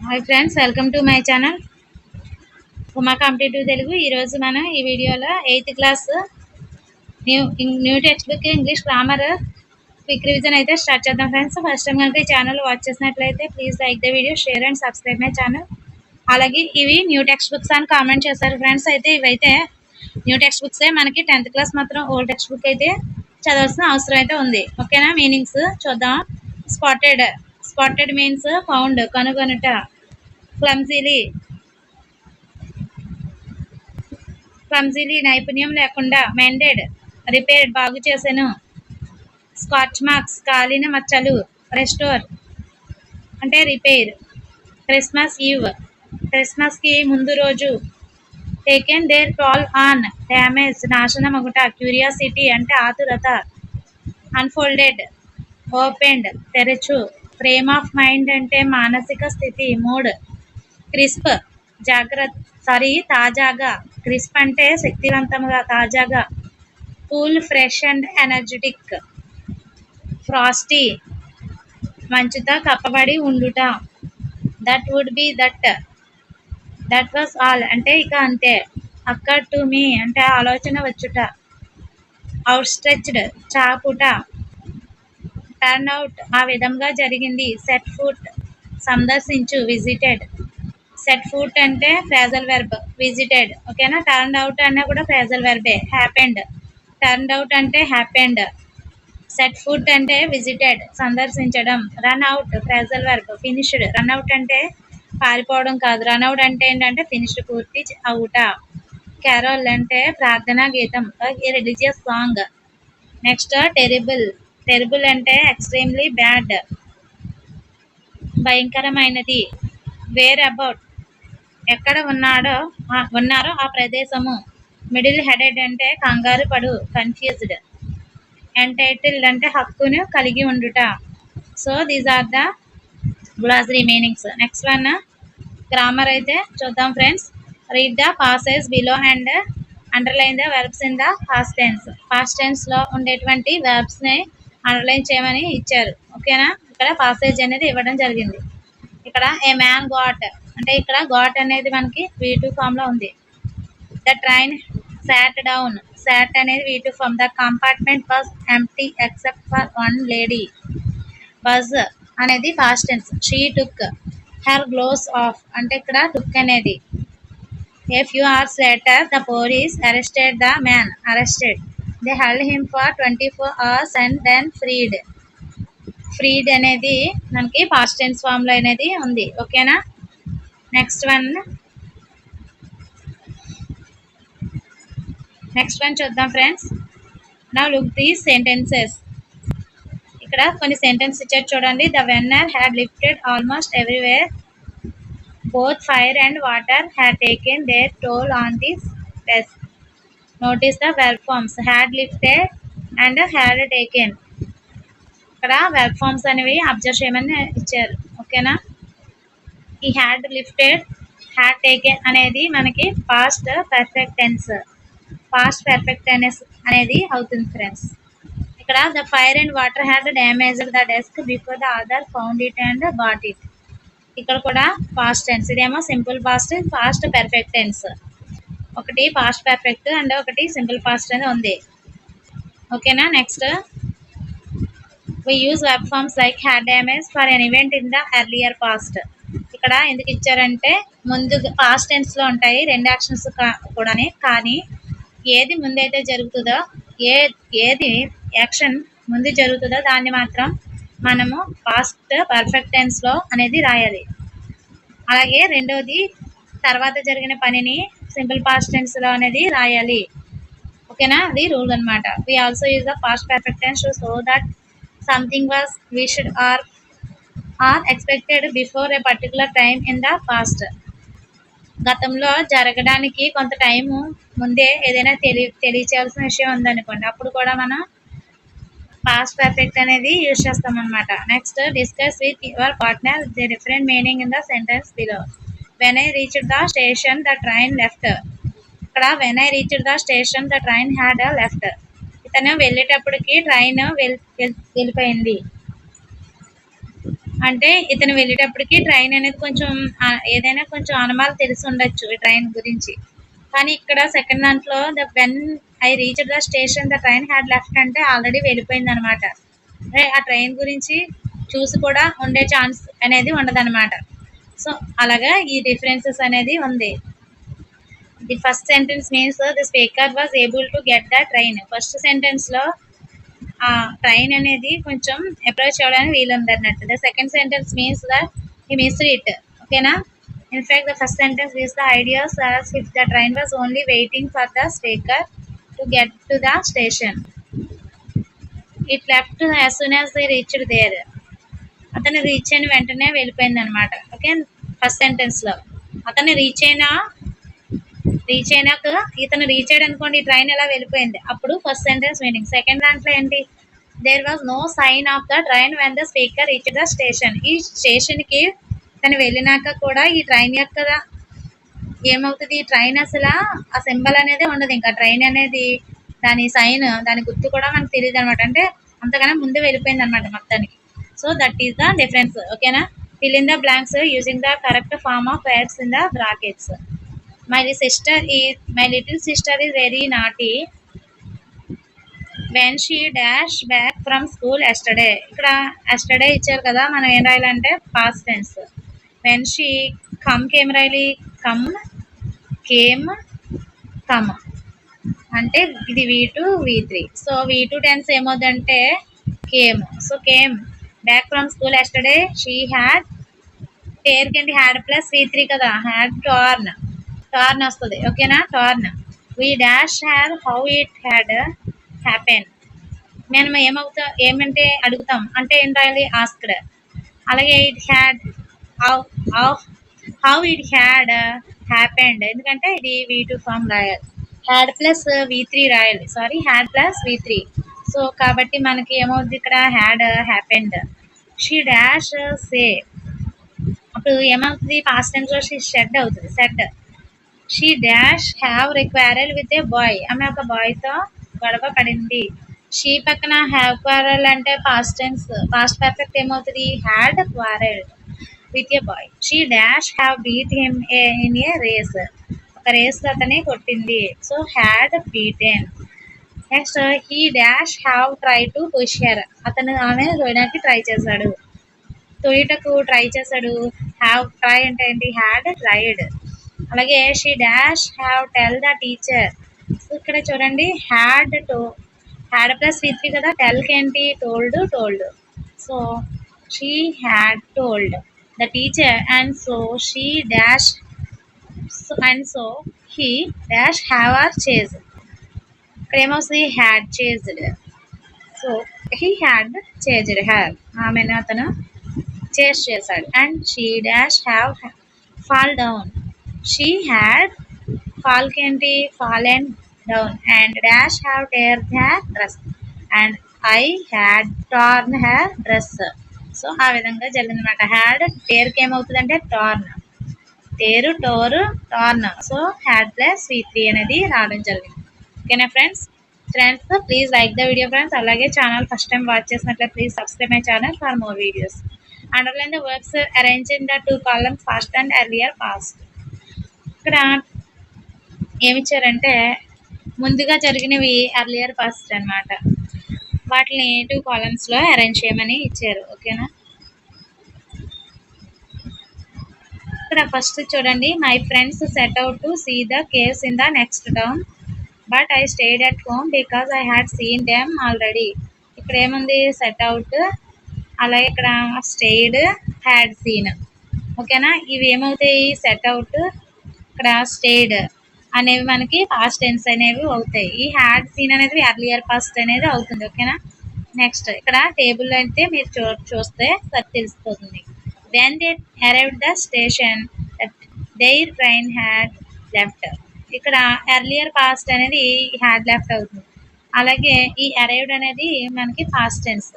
Hi friends, welcome to my channel Uma competitive Telugu. ఈరోజు మనం ఈ వీడియోలో 8th class new text book English grammar quick revision అయితే start చేద్దాం ఫ్రెండ్స్. ఫస్ట్ టైం కనుక ఈ ఛానల్ వాచ్ చేసినట్లయితే please like the video, share and subscribe my channel. అలాగే ఇవి న్యూ టెక్స్ట్ బుక్స్ అని కామెంట్ చేశారు ఫ్రెండ్స్. అయితే ఇవైతే న్యూ టెక్స్ట్ బుక్సే, మనకి 10th క్లాస్ మాత్రం ఓల్డ్ టెక్స్ట్ బుక్ అయితే చదవాల్సిన అవసరం అయితే ఉంది. ఓకేనా? మీనింగ్స్ చూద్దాం. స్పాటెడ్ స్పాటెడ్ మీన్స్ ఫౌండ్, కనుగొనుట. క్లమ్జీలీ నైపుణ్యం లేకుండా. మెండెడ్ రిపేర్డ్ బాగు చేసెను. స్కాచ్ మార్క్స్ కాలిన మచ్చలు. రెస్టోర్ అంటే రిపేర్. క్రిస్మస్ ఈవ్ క్రిస్మస్కి ముందు రోజు. Taken their toll on damage నాశనమగుట. క్యూరియాసిటీ అంటే ఆతురత. అన్ఫోల్డెడ్ ఓపెన్డ్ తెరచు. ఫ్రేమ్ ఆఫ్ మైండ్ అంటే మానసిక స్థితి, మూడ్. క్రిస్ప్ తాజాగా. క్రిస్ప్ అంటే శక్తివంతంగా, తాజాగా. Cool fresh and energetic. Frosty మంచుతో కప్పబడి ఉండుట. That would be that was all అంటే ఇక అంతే. అక్కర్ టు మీ అంటే ఆలోచన వచ్చుట. అవుట్ స్ట్రెచ్డ్ చాపుట. టర్న్ అవుట్ ఆ విధంగా జరిగింది. సెట్ ఫుట్ సందర్శించు. విజిటెడ్ సెట్ ఫుట్ అంటే ఫ్రేజల్ వెర్బ్, విజిటెడ్. ఓకేనా? టర్న్ అవుట్ అన్నా కూడా ఫ్రేజల్ వెర్బే. హ్యాపెండ్ టర్న్ అవుట్ అంటే హ్యాపెండ్. సెట్ ఫుట్ అంటే విజిటెడ్, సందర్శించడం. Run out phrasal verb, finished. Run out అంటే పారిపోవడం కాదు. రన్ అవుట్ అంటే ఏంటంటే ఫినిష్డ్, పూర్తి అవుట. క్యారోల్ అంటే ప్రార్థనా గీతం, ఏ రిలీజియస్ సాంగ్. నెక్స్ట్ టెరిబుల్ అంటే ఎక్స్ట్రీమ్లీ బ్యాడ్, భయంకరమైనది. వేర్ అబౌట్ ఎక్కడ ఉన్నారో ఆ ప్రదేశము. మిడిల్ హెడెడ్ అంటే కంగారు పడు, కన్ఫ్యూజ్డ్. ఎంటైటిల్డ్ అంటే హక్కును కలిగి ఉండుట. So these are the glossary meanings. Next one grammar అయితే చూద్దాం friends. Read the passage below and underline the verbs in the past tense. Past టెన్స్లో ఉండేటువంటి వెర్బ్స్ని అండర్లైన్ చేయమని ఇచ్చారు. ఓకేనా? ఇక్కడ పాసేజ్ అనేది ఇవ్వడం జరిగింది. ఇక్కడ ఏ మ్యాన్ గాట్ అంటే ఇక్కడ గాట్ అనేది మనకి V2 ఫామ్లో ఉంది. The train sat down, sat అనేది V2 form. The compartment was empty except for one lady. Buzz అనేది past tense. She took her gloves off అంటే ఇక్కడ టుక్ అనేది. A few hours later the police arrested the man, arrested. They held him for 24 hours and then freed అనేది మనకి past tense ఫామ్లో అనేది ఉంది. ఓకేనా? నెక్స్ట్ వన్ చూద్దాం friends. Now look these sentences. ఇక్కడ కొన్ని సెంటెన్స్ ఇచ్చారు చూడండి. The veneer had lifted almost everywhere. Both fire and water had taken their toll on this desk. Notice the verb forms had lifted and had taken. ఇక్కడ verb forms అనేవి observe చేయమని ఇచ్చారు. ఓకేనా? ఈ హ్యాడ్ లిఫ్టెడ్, హ్యాడ్ టేకెన్ అనేది మనకి past perfect tense. Past perfect tense అనేది అవుతుంది ఫ్రెండ్స్. ఇక్కడ the fire and water had damaged the desk before the other found it and bought it. ఇక్కడ కూడా పాస్ట్ టెన్స్. ఇదేమో simple past, past perfect tense. ఒకటి past perfect and ఒకటి simple past అనేది ఉంది. ఓకేనా? Next we use verb forms like had damage for an event in the earlier past. ఇక్కడ ఎందుకు ఇచ్చారంటే ముందు పాస్ట్ టెన్స్లో ఉంటాయి రెండు యాక్షన్స్ కూడానే, కానీ ఏది ముందైతే జరుగుతుందో, ఏది యాక్షన్ ముందు జరుగుతుందో దాన్ని మాత్రం మనము పాస్ట్ పర్ఫెక్ట్ టెన్స్లో అనేది రాయాలి. అలాగే రెండోది తర్వాత జరిగిన పనిని సింపుల్ పాస్ట్ టెన్స్లో అనేది రాయాలి. ఓకేనా? అది రూల్ అనమాట. we also use the past perfect tense to show that something was wished or expected before a particular time in the past. గతంలో జరగడానికి కొంత టైము ముందే ఏదైనా తెలియచేయాల్సిన విషయం ఉందనుకోండి, అప్పుడు కూడా మనం పాస్ట్ పర్ఫెక్ట్ అనేది యూజ్ చేస్తాం అనమాట. Next discuss with your partner the different meaning in the sentence below. When I reached the station the train left. ఇక్కడ when I reached the station the train had left. ఇతను వెళ్ళేటప్పటికి train వెళ్ళిపోయింది. అంటే ఇతను వెళ్ళేటప్పటికి train అనేది కొంచెం ఏదైనా కొంచెం అనుమానాలు తెలిసి ఉండొచ్చు ఈ ట్రైన్ గురించి. కానీ ఇక్కడ సెకండ్ దాంట్లో when I reach the station the train had left అంటే ఆల్రెడీ వెళ్ళిపోయింది అనమాట. ఆ ట్రైన్ గురించి చూసి కూడా ఉండే ఛాన్స్ అనేది ఉండదన్నమాట. సో అలాగా ఈ డిఫరెన్సెస్ అనేది ఉంది. The first sentence means the speaker was able to get the train. First sentence లో ఆ ట్రైన్ అనేది కొంచెం అప్రోచ్ అవ్వడానికి వీలుంది అన్నట్టు. The second sentence means that he missed it. ఓకేనా? In fact, the first sentence gives the ideas as if the train was only waiting for the speaker to get to the station. It left as soon as they reached there. అతను reach అయిన వెంటనే వెళ్ళిపోయింది అనమాట. Okay, first sentence లో అతను reach అయినాక ఇతను reach అయ్యాడు అనుకోండి, ఈ ట్రైన్ ఎలా వెళ్ళిపోయింది, అప్పుడు ఫస్ట్ సెంటెన్స్ మీనింగ్. సెకండ్ దాంట్లో ఏంటి, there was no sign of the train when the speaker reach the station. ఈ స్టేషన్ కి తను వెళ్ళినాక కూడా ఈ ట్రైన్ యొక్క ఏమవుతుంది, ఈ ట్రైన్ అసలు ఆ సింబల్ అనేది ఉండదు. ఇంకా ట్రైన్ అనేది దాని సైన్, దాని గుర్తు కూడా మనకు తెలియదు అనమాట. అంటే అంతగానే ముందు వెళ్ళిపోయింది అనమాట మొత్తానికి. So that is the difference. ఓకేనా? Fill in the blanks using the correct form of words in the brackets. My little sister is very naughty when she dash back from school yesterday. ఇక్కడ yesterday ఇచ్చారు కదా, మనం ఏం రాయాలంటే past tense. When she ఏం రాయాలి, came come అంటే ఇది V2 V3. So V2 tense ఏమవుతుందంటే came. So came back from school yesterday. She had tear కంటే హ్యాడ్ ప్లస్ V3 కదా, హ్యాడ్ టార్న్ వస్తుంది. ఓకేనా? Torn. We dash had how it had happen. మనం ఏమంటే అడుగుతాం అంటే ఏం రాయాలి, ఆస్క్డ్. అలాగే it had how it had happened, ఎందుకంటే ఇది V2 ఫామ్ రాయాలి. హ్యాడ్ ప్లస్ V3 రాయాలి. Sorry, had plus V3. So కాబట్టి మనకి ఏమవుతుంది ఇక్కడ, had happened. She dash say, అప్పుడు ఏమవుతుంది, పాస్ట్ టెన్స్ లో షీ షెడ్ అవుతుంది, said. She dash have quarrel with a boy, ఆమె ఒక బాయ్ తో గొడవ పడింది. షీ పక్కన హ్యావ్ క్వారల్ అంటే పాస్ట్ టెన్స్, పాస్ట్ పర్ఫెక్ట్ ఏమవుతుంది, had quarrel with a boy. She dash have beat him in a race, ఒక రేస్ లో అతనే కొట్టింది. So had beaten. Next, he dash have try to push her, అతను ఆమె తోయడానికి try చేశాడు, తోయటకు ట్రై చేశాడు. హ్యావ్ ట్రై అంటే ఏంటి, హ్యాడ్ ట్రైడ్. అలాగే she dash have tell the teacher. ఇక్కడ చూడండి, హ్యాడ్ ప్లస్ V3 కదా, టెల్ ఏంటి, told. So she had told the teacher and so she dash and so he dash have or chase. ఇక్కడ ఏమవుతుంది, had chased. So he had chased her, ఆమెను అతను chase చేశాడు. And she dash have fall down. She had ఏంటి, fallen down. And dash have tear her dress and I had torn her dress. So ఆ విధంగా జరిగిందన్నమాట. Had టేర్కి ఏమవుతుంది అంటే torn, tear tore torn. So had plus V3 అనేది రావడం జరిగింది. ఓకేనా friends? Please like the video friends. అలాగే ఛానల్ ఫస్ట్ టైం వాచ్ చేసినట్లయితే please subscribe my channel for more videos. Underline the verbs arrange in the 2 columns past and earlier past. ఇక్కడ ఏమిచ్చారంటే ముందుగా జరిగినవి ఎర్లియర్ పాస్ట్ అన్నమాట. వాటిని 2 కాలమ్స్ లో arrange చేయమని ఇచ్చారు. ఓకేనా? ఇక్కడ ఫస్ట్ చూడండి, my friends set out to see the caves in the next town but I stayed at home because I had seen them already. ఇక్కడ ఏముంది, సెట్ అవుట్, అలాగే ఇక్కడ స్టేడ్, హ్యాడ్ సీన్. ఓకేనా? ఇవి ఏమవుతాయి, సెట్ అవుట్, ఇక్కడ stayed అనేవి మనకి పాస్ట్ టెన్స్ అనేవి అవుతాయి. ఈ హ్యాడ్ సీన్ అనేది ఎర్లియర్ పాస్ట్ అనేది అవుతుంది. ఓకేనా? నెక్స్ట్ ఇక్కడ టేబుల్ అయితే మీరు చూస్తే తెలిసిపోతుంది. When they arrived the station their train had left. ఇక్కడ ఎర్లియర్ పాస్ట్ అనేది హ్యాడ్ లెఫ్ట్ అవుతుంది. అలాగే ఈ అరైవ్డ్ అనేది మనకి past tense.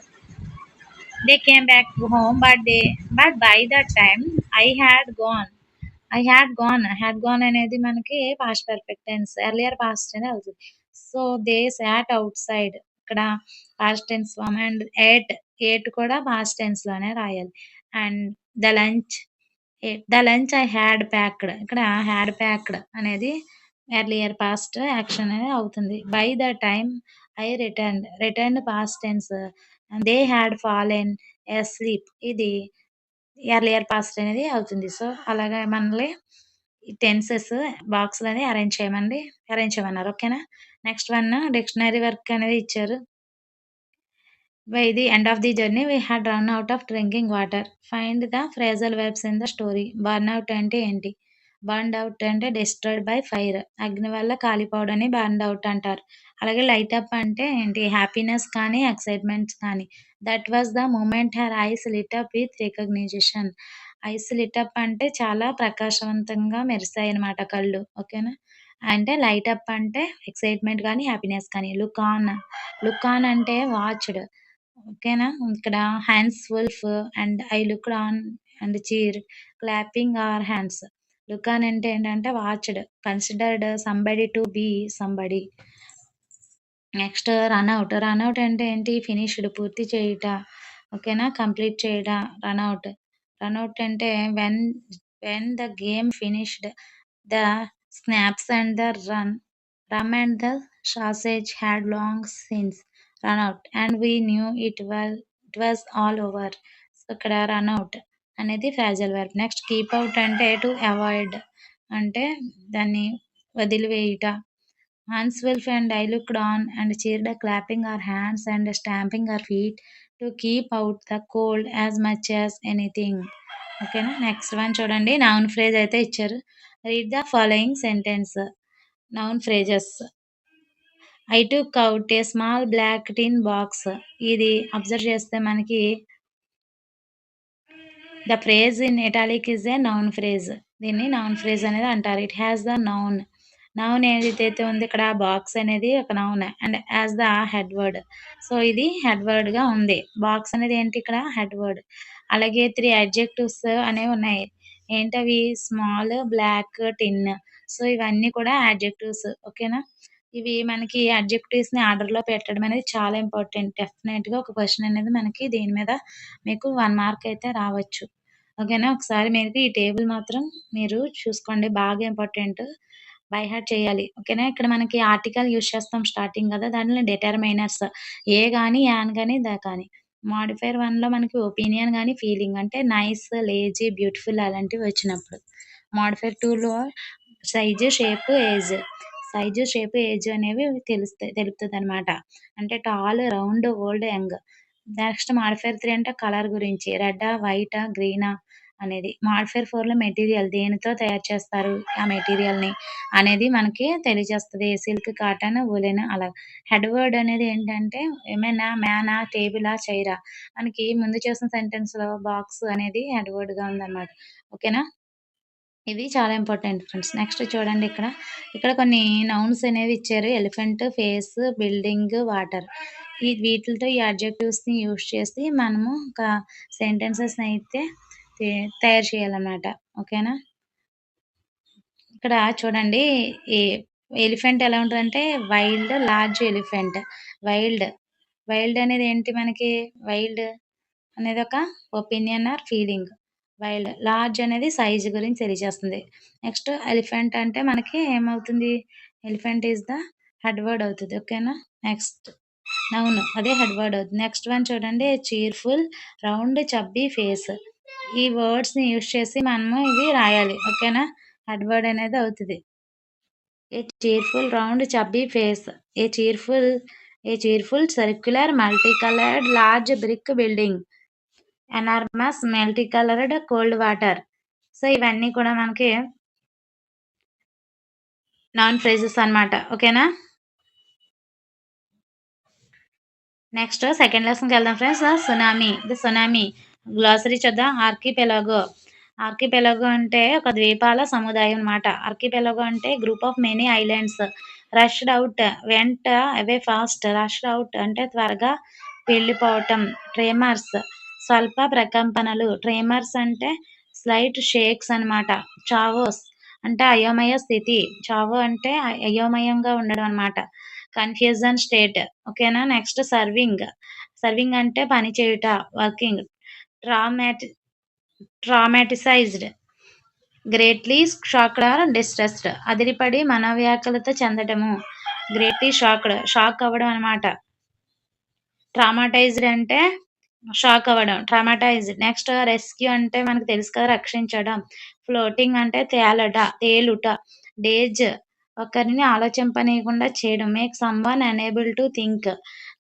They came back home but by the time I had gone అనేది మనకి past perfect tense, earlier past అనేది అవుతుంది. So they sat outside. ఇక్కడ past tense form. And ate కూడా పాస్ట్ టెన్స్ లోనే రాయాలి. And the lunch the lunch I had packed. ఇక్కడ had packed అనేది ఎర్లియర్ పాస్ట్ యాక్షన్ అనేది అవుతుంది. By the time I returned past tense. They had fallen asleep. ఇది earlier past అనేది అవుతుంది. సో అలాగే మనల్ని ఈ టెన్సెస్ బాక్స్‌లని అరేంజ్ చేయమన్నారు. ఓకేనా? నెక్స్ట్ వన్ డిక్షనరీ వర్క్ అనేది ఇచ్చారు. By the end of the journey we had run out of drinking water. Find the phrasal verbs in the story. Burn out అంటే ఏంటి? బర్న్డ్ ఔట్ అంటే డిస్ట్రాయిడ్ బై ఫైర్. అగ్ని వల్ల కాలిపోవడాన్ని burned out అంటారు. అలాగే light up అంటే ఏంటి? Happiness కానీ, ఎక్సైట్‌మెంట్స్ కానీ. That was the moment her eyes lit up with recognition. Eyes lit up అంటే చాలా ప్రకాశవంతంగా మెరిసాయన్నమాట కళ్ళు. ఓకేనా? అంటే లైట్ అప్ అంటే ఎక్సైట్‌మెంట్ గాని, హ్యాపీనెస్ కానీ. లుక్ ఆన్ అంటే వాచ్‌డ్. ఓకేనా? ఇక్కడ hands wolf and I looked on and cheer clapping our hands. Look on అంటే ఏంటంటే watched. Considered somebody to be somebody. Next run out అంటే ఏంటి? ఫినిష్డ్ పూర్తి చేయుట. ఓకేనా? కంప్లీట్ చేయుట రన్ ఔట్ అంటే when the game finished the snaps and the rum and the sausage had long since run out and we knew it was all over. So ఇక్కడ run out అనేది ఫ్రాజల్ verb. Next keep out అంటే to avoid అంటే దాన్ని వదిలివేయుట. Hans Wolf and I looked on and cheered, clapping our hands and stamping our feet to keep out the cold as much as anything. ఓకేనా? Next one చూడండి. Noun phrase అయితే ఇచ్చారు. Read the following sentence. Noun phrases. I took out a small black tin box. ఇది observe చేస్తే మనకి the phrase in italic is a noun phrase. దీన్ని noun phrase అనేది అంటారు. ఇట్ హ్యాస్ ద నౌన్ ఏదైతే ఉంది ఇక్కడ బాక్స్ అనేది ఒక noun and as the head word. So ఇది హెడ్ వర్డ్ గా ఉంది. బాక్స్ అనేది ఏంటి? ఇక్కడ హెడ్ వర్డ్. అలాగే 3 అడ్జెక్టివ్స్ అనేవి ఉన్నాయి. ఏంటవి? స్మాల్, బ్లాక్, టిన్. సో ఇవన్నీ కూడా అడ్జెక్టివ్స్. ఓకేనా? ఇవి మనకి అడ్జెక్టివ్స్ ని ఆర్డర్ లో పెట్టడం అనేది చాలా ఇంపార్టెంట్. డెఫినెట్ గా ఒక క్వశ్చన్ అనేది మనకి దీని మీద మీకు 1 మార్క్ అయితే రావచ్చు. ఓకేనా? ఒకసారి మీరు ఈ టేబుల్ మాత్రం మీరు చూసుకోండి. బాగా ఇంపార్టెంట్. బై హార్ట్ చేయాలి. ఓకేనా? ఇక్కడ మనకి ఆర్టికల్ యూజ్ చేస్తాం స్టార్టింగ్ కదా! దానిలో డిటర్మైనర్స్ ఏ గాని, యాన్ గాని, ద కానీ. మోడిఫైయర్ 1లో మనకి ఒపీనియన్ గాని, ఫీలింగ్ అంటే నైస్, లేజీ, బ్యూటిఫుల్ అలాంటివి వచ్చినప్పుడు. మోడిఫైయర్ 2లో సైజు, షేప్, ఏజ్ అనేవి తెలుపుతదనమాట. అంటే tall, round, old, young. Next modifier 3 అంటే కలర్ గురించి. రెడ్డా, వైటా, గ్రీనా అనేది. మోడిఫైయర్ 4లో మెటీరియల్ దేనితో తయారు చేస్తారు ఆ మెటీరియల్‌ని అనేది మనకి తెలియజేస్తది. సిల్క్, కాటన్, వూలెన్ అలా. హెడ్ వర్డ్ అనేది ఏంటంటే విమెనా, మ్యానా, టేబులా, చైరా. మనకి ముందు చేసిన సెంటెన్స్‌లో బాక్స్ అనేది హెడ్ వర్డ్‌గా ఉందన్నమాట. ఓకేనా? ఇవి చాలా ఇంపార్టెంట్ ఫ్రెండ్స్. నెక్స్ట్ చూడండి ఇక్కడ. ఇక్కడ కొన్ని నౌన్స్ అనేవి ఇచ్చారు. Elephant, face, building, water. వీటిలతో ఈ అడ్జెక్టివ్స్‌ని యూజ్ చేసి మనము ఒక సెంటెన్సెస్‌ని అయితే తే తయారు చేయాలన్నమాట. ఓకేనా? ఇక్కడ చూడండి. ఈ ఎలిఫెంట్ ఎలా ఉంటదంటే wild, large elephant. Wild, wild అనేది ఏంటి మనకి? వైల్డ్ అనేది ఒక opinion or feeling. Wild. Large అనేది సైజ్ గురించి తెలియజేస్తుంది. నెక్స్ట్ ఎలిఫెంట్ అంటే మనకి ఏమవుతుంది? Elephant is the head word అవుతది. ఓకేనా? నెక్స్ట్ నౌన్ అదే హెడ్ వర్డ్ అవుతుంది. నెక్స్ట్ వన్ చూడండి. Cheerful, round, chubby face. ఈ వర్డ్స్‌ని యూజ్ చేసి మనము ఇవి రాయాలి. ఓకేనా? హెడ్ వర్డ్ అనేది అవుతది. ఏ చీర్‌ఫుల్, రౌండ్, చబ్బీ ఫేస్. ఏ చీర్‌ఫుల్ ఏ cheerful circular multi coloured large brick building. Enormous multi coloured cold water. So ఇవన్నీ కూడా మనకి నౌన్ ఫ్రేజెస్ అన్నమాట. ఓకేనా? నెక్స్ట్ సెకండ్ లెసన్‌కి వెళ్దాం ఫ్రెండ్స్. సునామీ గ్లోసరీ చూద్దాం. ఆర్కిపెలాగో అంటే ఒక ద్వీపాల సముదాయం అన్నమాట. ఆర్కిపెలాగో అంటే group of many islands. Rushed out went away fast. Rushed out అంటే త్వరగా వెళ్ళిపోవటం. ట్రెమర్స్ స్వల్ప ప్రకంపనలు. ట్రెమర్స్ అంటే స్లైట్ షేక్స్ అన్నమాట. చావోస్ అంటే అయోమయ స్థితి. చావో అంటే అయోమయంగా ఉండడం అన్నమాట. Confusion state. ఓకేనా. Next serving. సర్వింగ్ అంటే పని చేయుట, వర్కింగ్. ట్రామాటి traumatised. Greatly shocked or distressed. అదిరిపడి మనోవ్యాకులత చెందటము. Greatly shocked. షాక్ అవ్వడం అనమాట. ట్రామాటైజ్డ్ అంటే షాక్ అవ్వడం. ట్రామాటైజ్డ్. నెక్స్ట్ రెస్క్యూ అంటే మనకు తెలుసు కదా! రక్షించడం. ఫ్లోటింగ్ అంటే తేలుట. డేజ్ ఒకరిని ఆలోచింపనీయకుండా చేయడం. Make someone unable to think.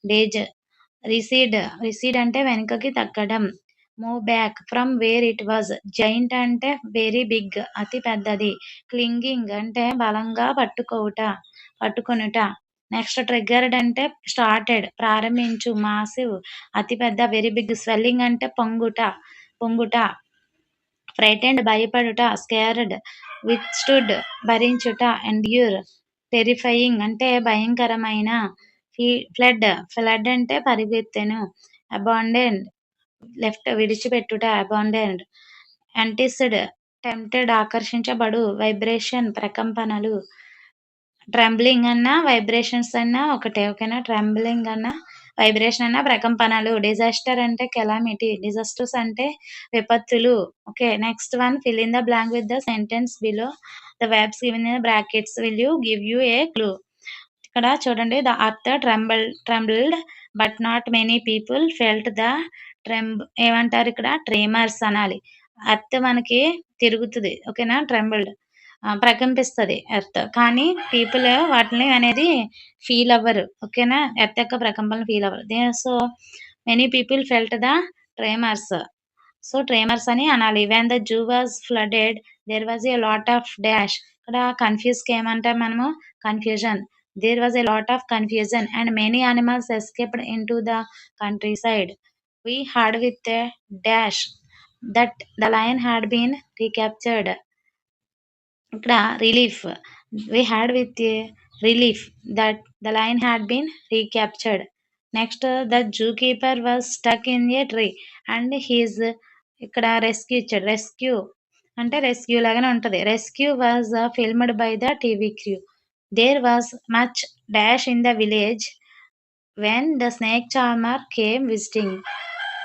డేజ్. రిసీడ్ అంటే వెనుకకి తగ్గడం. Move back from where it was. Giant అంటే వెరీ బిగ్, అతి పెద్దది. క్లింగింగ్ అంటే బలంగా పట్టుకొనుట. నెక్స్ట్ ట్రిగ్గర్డ్ అంటే స్టార్టెడ్, ప్రారంభించు. మాసివ్ అతి పెద్ద, వెరీ బిగ్. స్వెల్లింగ్ అంటే పొంగుట. ఫ్రైటెండ్ భయపడుట. స్కేర్డ్ విత్‌స్టూడ్ భరించుట. ఎండ్యూర్ టెర్రిఫయింగ్ అంటే భయంకరమైన. ఫ్లడ్ అంటే పరిగెత్తెను. అబాండన్డ్ విడిచిపెట్టుట. అబాండన్డ్. ఎంటిస్డ్ టెంప్టెడ్ ఆకర్షించబడు. వైబ్రేషన్ ప్రకంపనలు. ట్రెంబ్లింగ్ అన్నా వైబ్రేషన్స్ అన్నా ఒకటే. ఓకేనా. ట్రెంబ్లింగ్ అన్నా వైబ్రేషన్ అన్నా ప్రకంపనలు. డిజాస్టర్ అంటే కెలామిటీ. డిజాస్టర్స్ అంటే విపత్తులు. Okay. Next one fill in the blank with the sentence below the verbs given in brackets. Will give you A clue. ఇక్కడ చూడండి. The earth ట్రెంబుల్డ్ but not many people felt the ఏమంటారు ఇక్కడ? ట్రేమర్స్ అనాలి. Earth మనకి తిరుగుతుంది. ఓకేనా. ట్రెంబుల్డ్ ప్రకంపిస్తది ఎర్త్. కానీ people వాటిని అనేది ఫీల్ అవ్వరు. ఓకేనా. ఎర్త్ యొక్క ప్రకంపనలు ఫీల్ అవ్వరు. So many people felt the tremors. So tremors అని అనాలి. When the zoo was flooded there was a lot of dash. ఇక్కడ కన్‌ఫ్యూజ్‌కి ఏమంటాం మనము? Confusion. There was a lot of confusion and many animals escaped into the countryside. We heard with a dash that the lion had been recaptured. ఇక్కడ relief. We had with a relief that the lion had been recaptured. Next the zoo keeper was stuck in a tree and he's ఇక్కడ rescue ఇచ్చాడు. Rescue అంటే rescue లాగానే ఉంటది. Rescue was filmed by the TV crew. There was much dash in the village when the snake charmer came visiting.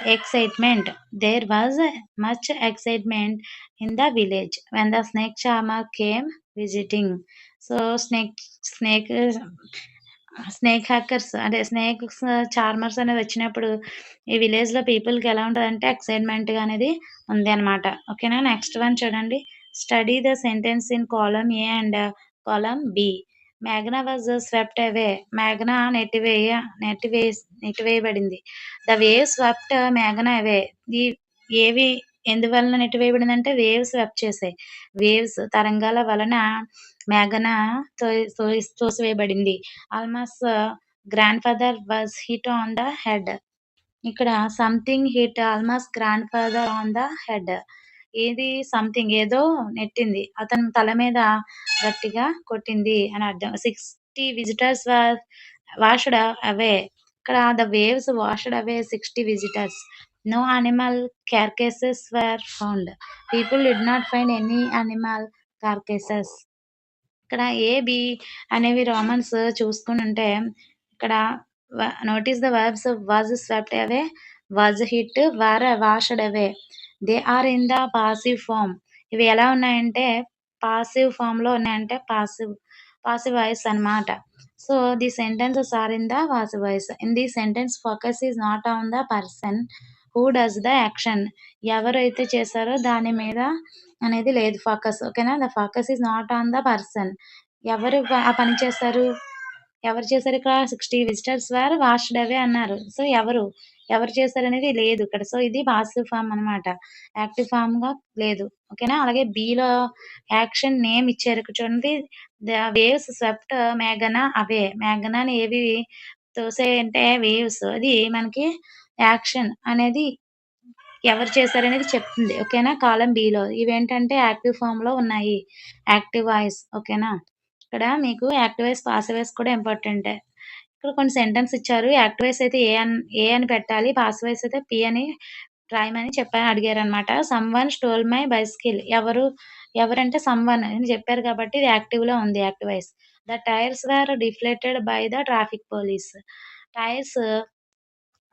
Excitement. There was much excitement in the village when the snake charmer came visiting. So snake hackers అంటే snakes charmers అనేది వచ్చినప్పుడు ఈ విలేజ్‌లో పీపుల్‌కి ఎలా ఉంటదంటే ఎక్సైట్‌మెంట్‌గా అనేది ఉంది అనమాట. ఓకేనా. నెక్స్ట్ వన్ చూడండి. Study the sentence in column A and column B. మేఘన వాజ్ స్వెప్ట్ అవే. మేఘన నెట్టివేయబడింది. ద వేవ్స్ స్వెప్ట్ మేఘన అవే. ఈ ఏవి ఎందువలన నెట్టివేయబడిందంటే వేవ్స్ స్వెప్ట్ చేసాయి. వేవ్స్ తరంగాల వలన మేఘన తోసివేయబడింది. Almas grandfather was hit on the head. ఇక్కడ something hit Almas grandfather on the head. ఏది సంథింగ్ ఏదో నెట్టింది. అతని తల మీద గట్టిగా కొట్టింది అని అర్థం. 60 విజిటర్స్ వాష్డ్ అవే. ఇక్కడ the waves washed away 60 visitors. No animal carcasses were found. People did not find any animal carcasses. ఇక్కడ ఏ, బి అనేవి రోమన్స్ చూసుకునుంటే ఇక్కడ notice the verbs was swept away, was hit, were washed away. They are in the passive form. ఇవి ఎలా ఉన్నాయంటే passive ఫార్మ్‌లో ఉన్నాయంటే passive voice అన్నమాట. So the sentences are in the passive voice. In the sentence focus is not on the person who does the action. ఎవరైతే చేశారో దాని మీద అనేది లేదు ఫోకస్. ఓకేనా. The focus is not on the person. ఎవరు ఆ పని చేశారు? ఎవరు చేశారు ఇక్కడ? 60 విజిటర్స్ వర్ వాష్డ్ అవే అన్నారు. సో ఎవరు చేశారనేది లేదు ఇక్కడ. సో ఇది పాసివ్ ఫార్మ్ అనమాట. యాక్టివ్ ఫార్మ్‌గా లేదు. ఓకేనా. అలాగే బిలో యాక్షన్ నేమ్ ఇచ్చారు. ఇక్కడ చూడండి. ద వేవ్స్ స్వెప్ట్ మేఘన అవే. మేఘనాని ఏవి తోసాయంటే వేవ్స్. అది మనకి యాక్షన్ అనేది ఎవరు చేశారనేది చెప్తుంది. ఓకేనా. కాలమ్ బిలో ఇవేంటంటే యాక్టివ్ ఫార్మ్‌లో ఉన్నాయి. Active voice. ఓకేనా. ఇక్కడ మీకు యాక్టివ్ వాయిస్, పాసివ్ వాయిస్ కూడా ఇంపార్టెంటే. ఇక్కడ కొన్ని సెంటెన్స్ ఇచ్చారు. యాక్టివ్ వాయిస్ అయితే ఏ అని పెట్టాలి. పాసివ్ వాయిస్ అయితే పి అని రాయమని అడిగారనమాట. Someone stole my bicycle. ఎవరంటే సమ్‌వన్ అని చెప్పారు కాబట్టి ఇది యాక్టివ్‌లో ఉంది active voice. The tyres were deflated by the traffic police. Tyres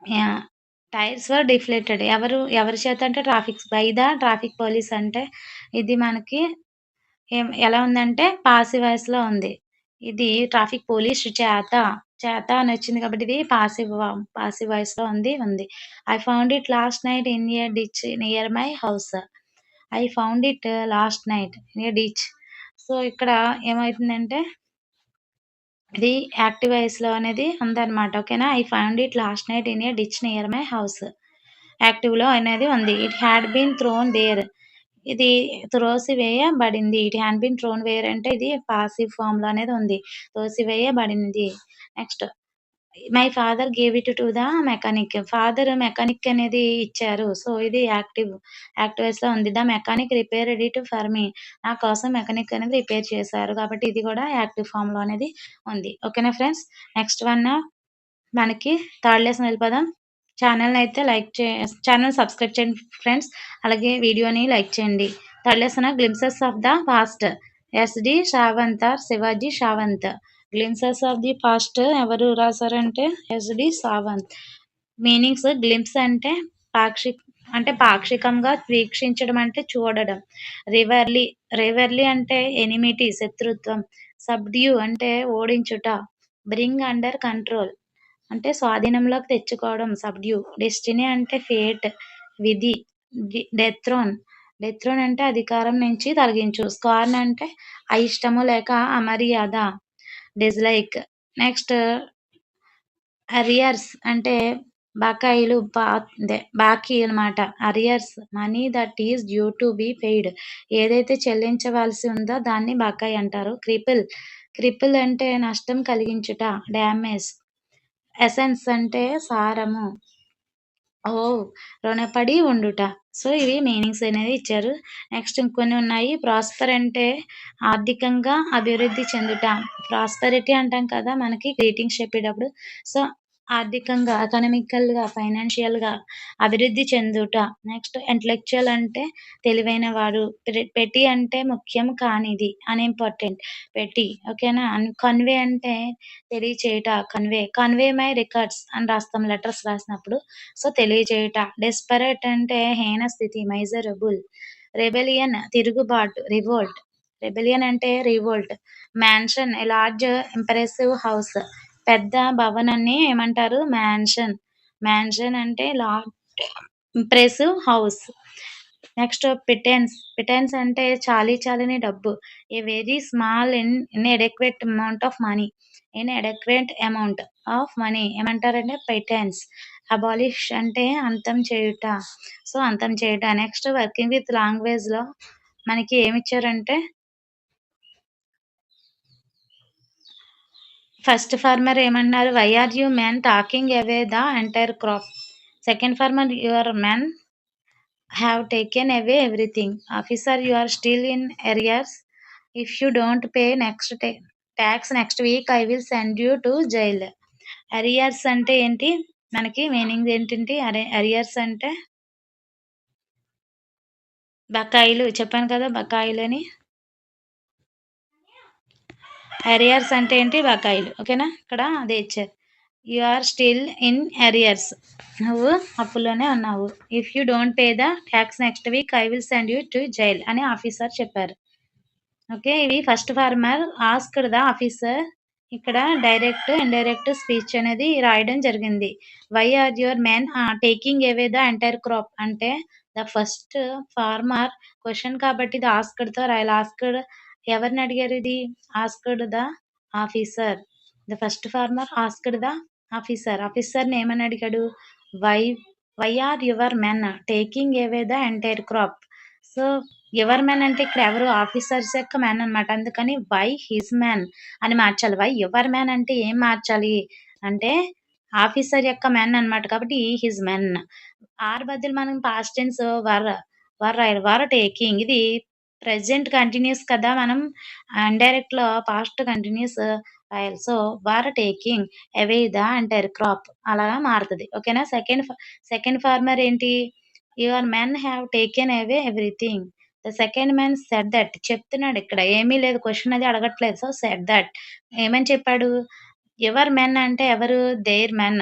yeah! Tyres were deflated. ఎవరి చేత అంటే బై ద ట్రాఫిక్ పోలీస్ అంటే ఇది మనకి ఎలా ఉందంటే పాసివ్ వాయిస్‌లో ఉంది. ఇది ట్రాఫిక్ పోలీస్ చేత అనొచ్చింది కాబట్టి ఇది పాసివ్ వాయిస్‌లో ఉంది. I found it last night in a ditch near my house. I found it last night in a ditch. So, ఇక్కడ ఏమైతుందంటే ఇది యాక్టివ్ వాయిస్‌లో అనేది ఉందన్నమాట. ఓకేనా. I found it last night in a ditch near my house. యాక్టివ్‌లో అనేది ఉంది. It had been thrown there. ఇది త్రోసివేయబడింది. It had been thrown where అంటే ఇది పాసివ్ ఫార్మ్‌లో అనేది ఉంది. తోసివేయబడింది. Next my father gave it to the mechanic. Father mechanic అనేది ఇచ్చారు. సో, ఇది యాక్టివ్ వాయిస్‌లో ఉంది. The mechanic repaired it for me. నా కోసం మెకానిక్ అనేది రిపేర్ చేశారు. కాబట్టి ఇది కూడా యాక్టివ్ ఫార్మ్‌లో అనేది ఉంది. ఓకేనా ఫ్రెండ్స్. నెక్స్ట్ వన్ మనకి థర్డ్ లెసన్ వెళ్ళిపోదాం. ఛానెల్ సబ్స్క్రైబ్ చేయండి ఫ్రెండ్స్. అలాగే వీడియోని లైక్ చేయండి. Third lesson glimpses of the past. SD Sawant or Shivaji Sawant. Glimpses of the past ఎవరు రాసారంటే ఎస్‌డి సావంత్. మీనింగ్స్ గ్లింప్స్ అంటే పాక్షికంగా వీక్షించడం అంటే చూడడం. రివర్లీ రివర్లీ అంటే ఎనిమిటీ శత్రుత్వం. సబ్డ్యూ అంటే ఓడించుట. బ్రింగ్ అండర్ కంట్రోల్ అంటే స్వాధీనంలోకి తెచ్చుకోవడం. సబ్డ్యూ. డెస్టినీ అంటే ఫేట్ విధి. డెత్రోన్ డెత్రోన్ అంటే అధికారం నుంచి తొలగించు. స్కార్న్ అంటే అయిష్టము లేక అమర్యాద. డిస్లైక్. నెక్స్ట్ అరియర్స్ అంటే బకాయిలు బాకీ అన్నమాట. Arrears money that is due to be paid. ఏదైతే చెల్లించవలసి ఉందో దాన్ని బకాయి అంటారు. క్రిపుల్ అంటే నష్టం కలిగించుట. డ్యామేజ్. ఎసెన్స్ అంటే సారము. రుణపడి ఉండుట. సో, ఇవి మీనింగ్స్ అనేది ఇచ్చారు. నెక్స్ట్ ఇంకొన్ని ఉన్నాయి. ప్రాస్పర్ అంటే ఆర్థికంగా అభివృద్ధి చెందుట. ప్రాస్పెరిటీ అంటాం కదా మనకి గ్రీటింగ్స్ చెప్పేటప్పుడు. సో, ఆర్థికంగా, ఎకనామికల్‌గా, ఫైనాన్షియల్‌గా అభివృద్ధి చెందుట. నెక్స్ట్ ఇంటలెక్చువల్ అంటే తెలివైన వాడు. పెట్టి అంటే ముఖ్యం కానిది, అన్‌ఇంపార్టెంట్. పెట్టి ఓకేనా. కన్వే అంటే తెలియచేయుట. కన్వే మై రికార్డ్స్ అని రాస్తాం లెటర్స్ రాసినప్పుడు. సో, తెలియజేయుట. డెస్పరేట్ అంటే హీన స్థితి, మైజరబుల్. రెబెలియన్ తిరుగుబాటు, రివోల్ట్. రెబెలియన్ అంటే revolt. Mansion a large impressive house. పెద్ద భవనాన్ని ఏమంటారు? మ్యాన్షన్. మ్యాన్షన్ అంటే large impressive house. Next pittance అంటే చాలీచాలని డబ్బు. A very small inadequate amount of money. Inadequate amount of money ఏమంటారంటే పిటెన్స్. అబాలిష్ అంటే అంతం చేయుట. సో, అంతం చేయుట. నెక్స్ట్ వర్కింగ్ విత్ లాంగ్వేజ్‌లో మనకి ఏమిచ్చారంటే ఫస్ట్ ఫార్మర్ ఏమన్నారు? Why are you men talking away the entire crop. Second farmer your men have taken away everything. Officer, you are still in arrears. If you don't pay tax next week, I will send you to jail. Arrears అంటే ఏంటి? మనకి meaning ఏంటంటే arrears అంటే బకాయిలు. చెప్పాను కదా బకాయిలని. Arrears అంటే ఏంటి? బకాయిలు. ఓకేనా. ఇక్కడ అదే ఇచ్చారు. You are still in arrears. నువ్వు అప్పులోనే ఉన్నావు. If you don't pay the tax next week I will send you to jail అని ఆఫీసర్ చెప్పారు. ఓకే. ఇవి first farmer asked the officer. ఇక్కడ డైరెక్ట్, ఇండైరెక్ట్ స్పీచ్ అనేది రాయడం జరిగింది. Why are your men taking away the entire crop అంటే the first farmer question కాబట్టి ఇది ఆస్క్డ్‌తో రాయాలి. ఎవరిని అడిగారు ఇది? Asked the officer. The first farmer asked the officer. ఆఫీసర్‌ని ఏమని అడిగాడు? Why why are your men taking away the entire crop. So, your men అంటే ఇక్కడ ఎవరు? ఆఫీసర్స్ యొక్క మెన్ అన్నమాట. అందుకని వై హిస్ మెన్ అని మార్చాలి. వై యువర్ మెన్ అంటే ఏం మార్చాలి? అంటే ఆఫీసర్ యొక్క మెన్ అన్నమాట. కాబట్టి హిస్ మెన్. ఆర్ బదులు మనం పాస్ట్ టెన్స్ రాయాలి. టేకింగ్ ఇది ప్రెజెంట్ కంటిన్యూస్ కదా! మనం ఇండైరెక్ట్‌లో పాస్ట్ కంటిన్యూస్ రాయాలి. So, taking away the entire crop అలా మారుతది. ఓకేనా. సెకండ్ ఫార్మర్ ఏంటి? Your men have taken away everything. The second man said that చెప్తున్నాడు ఇక్కడ ఏమీ లేదు క్వెషన్ అది అడగట్లేదు. సో, సెడ్ దట్ ఏమని చెప్పాడు? యువర్ మెన్ అంటే ఎవరు? Their men.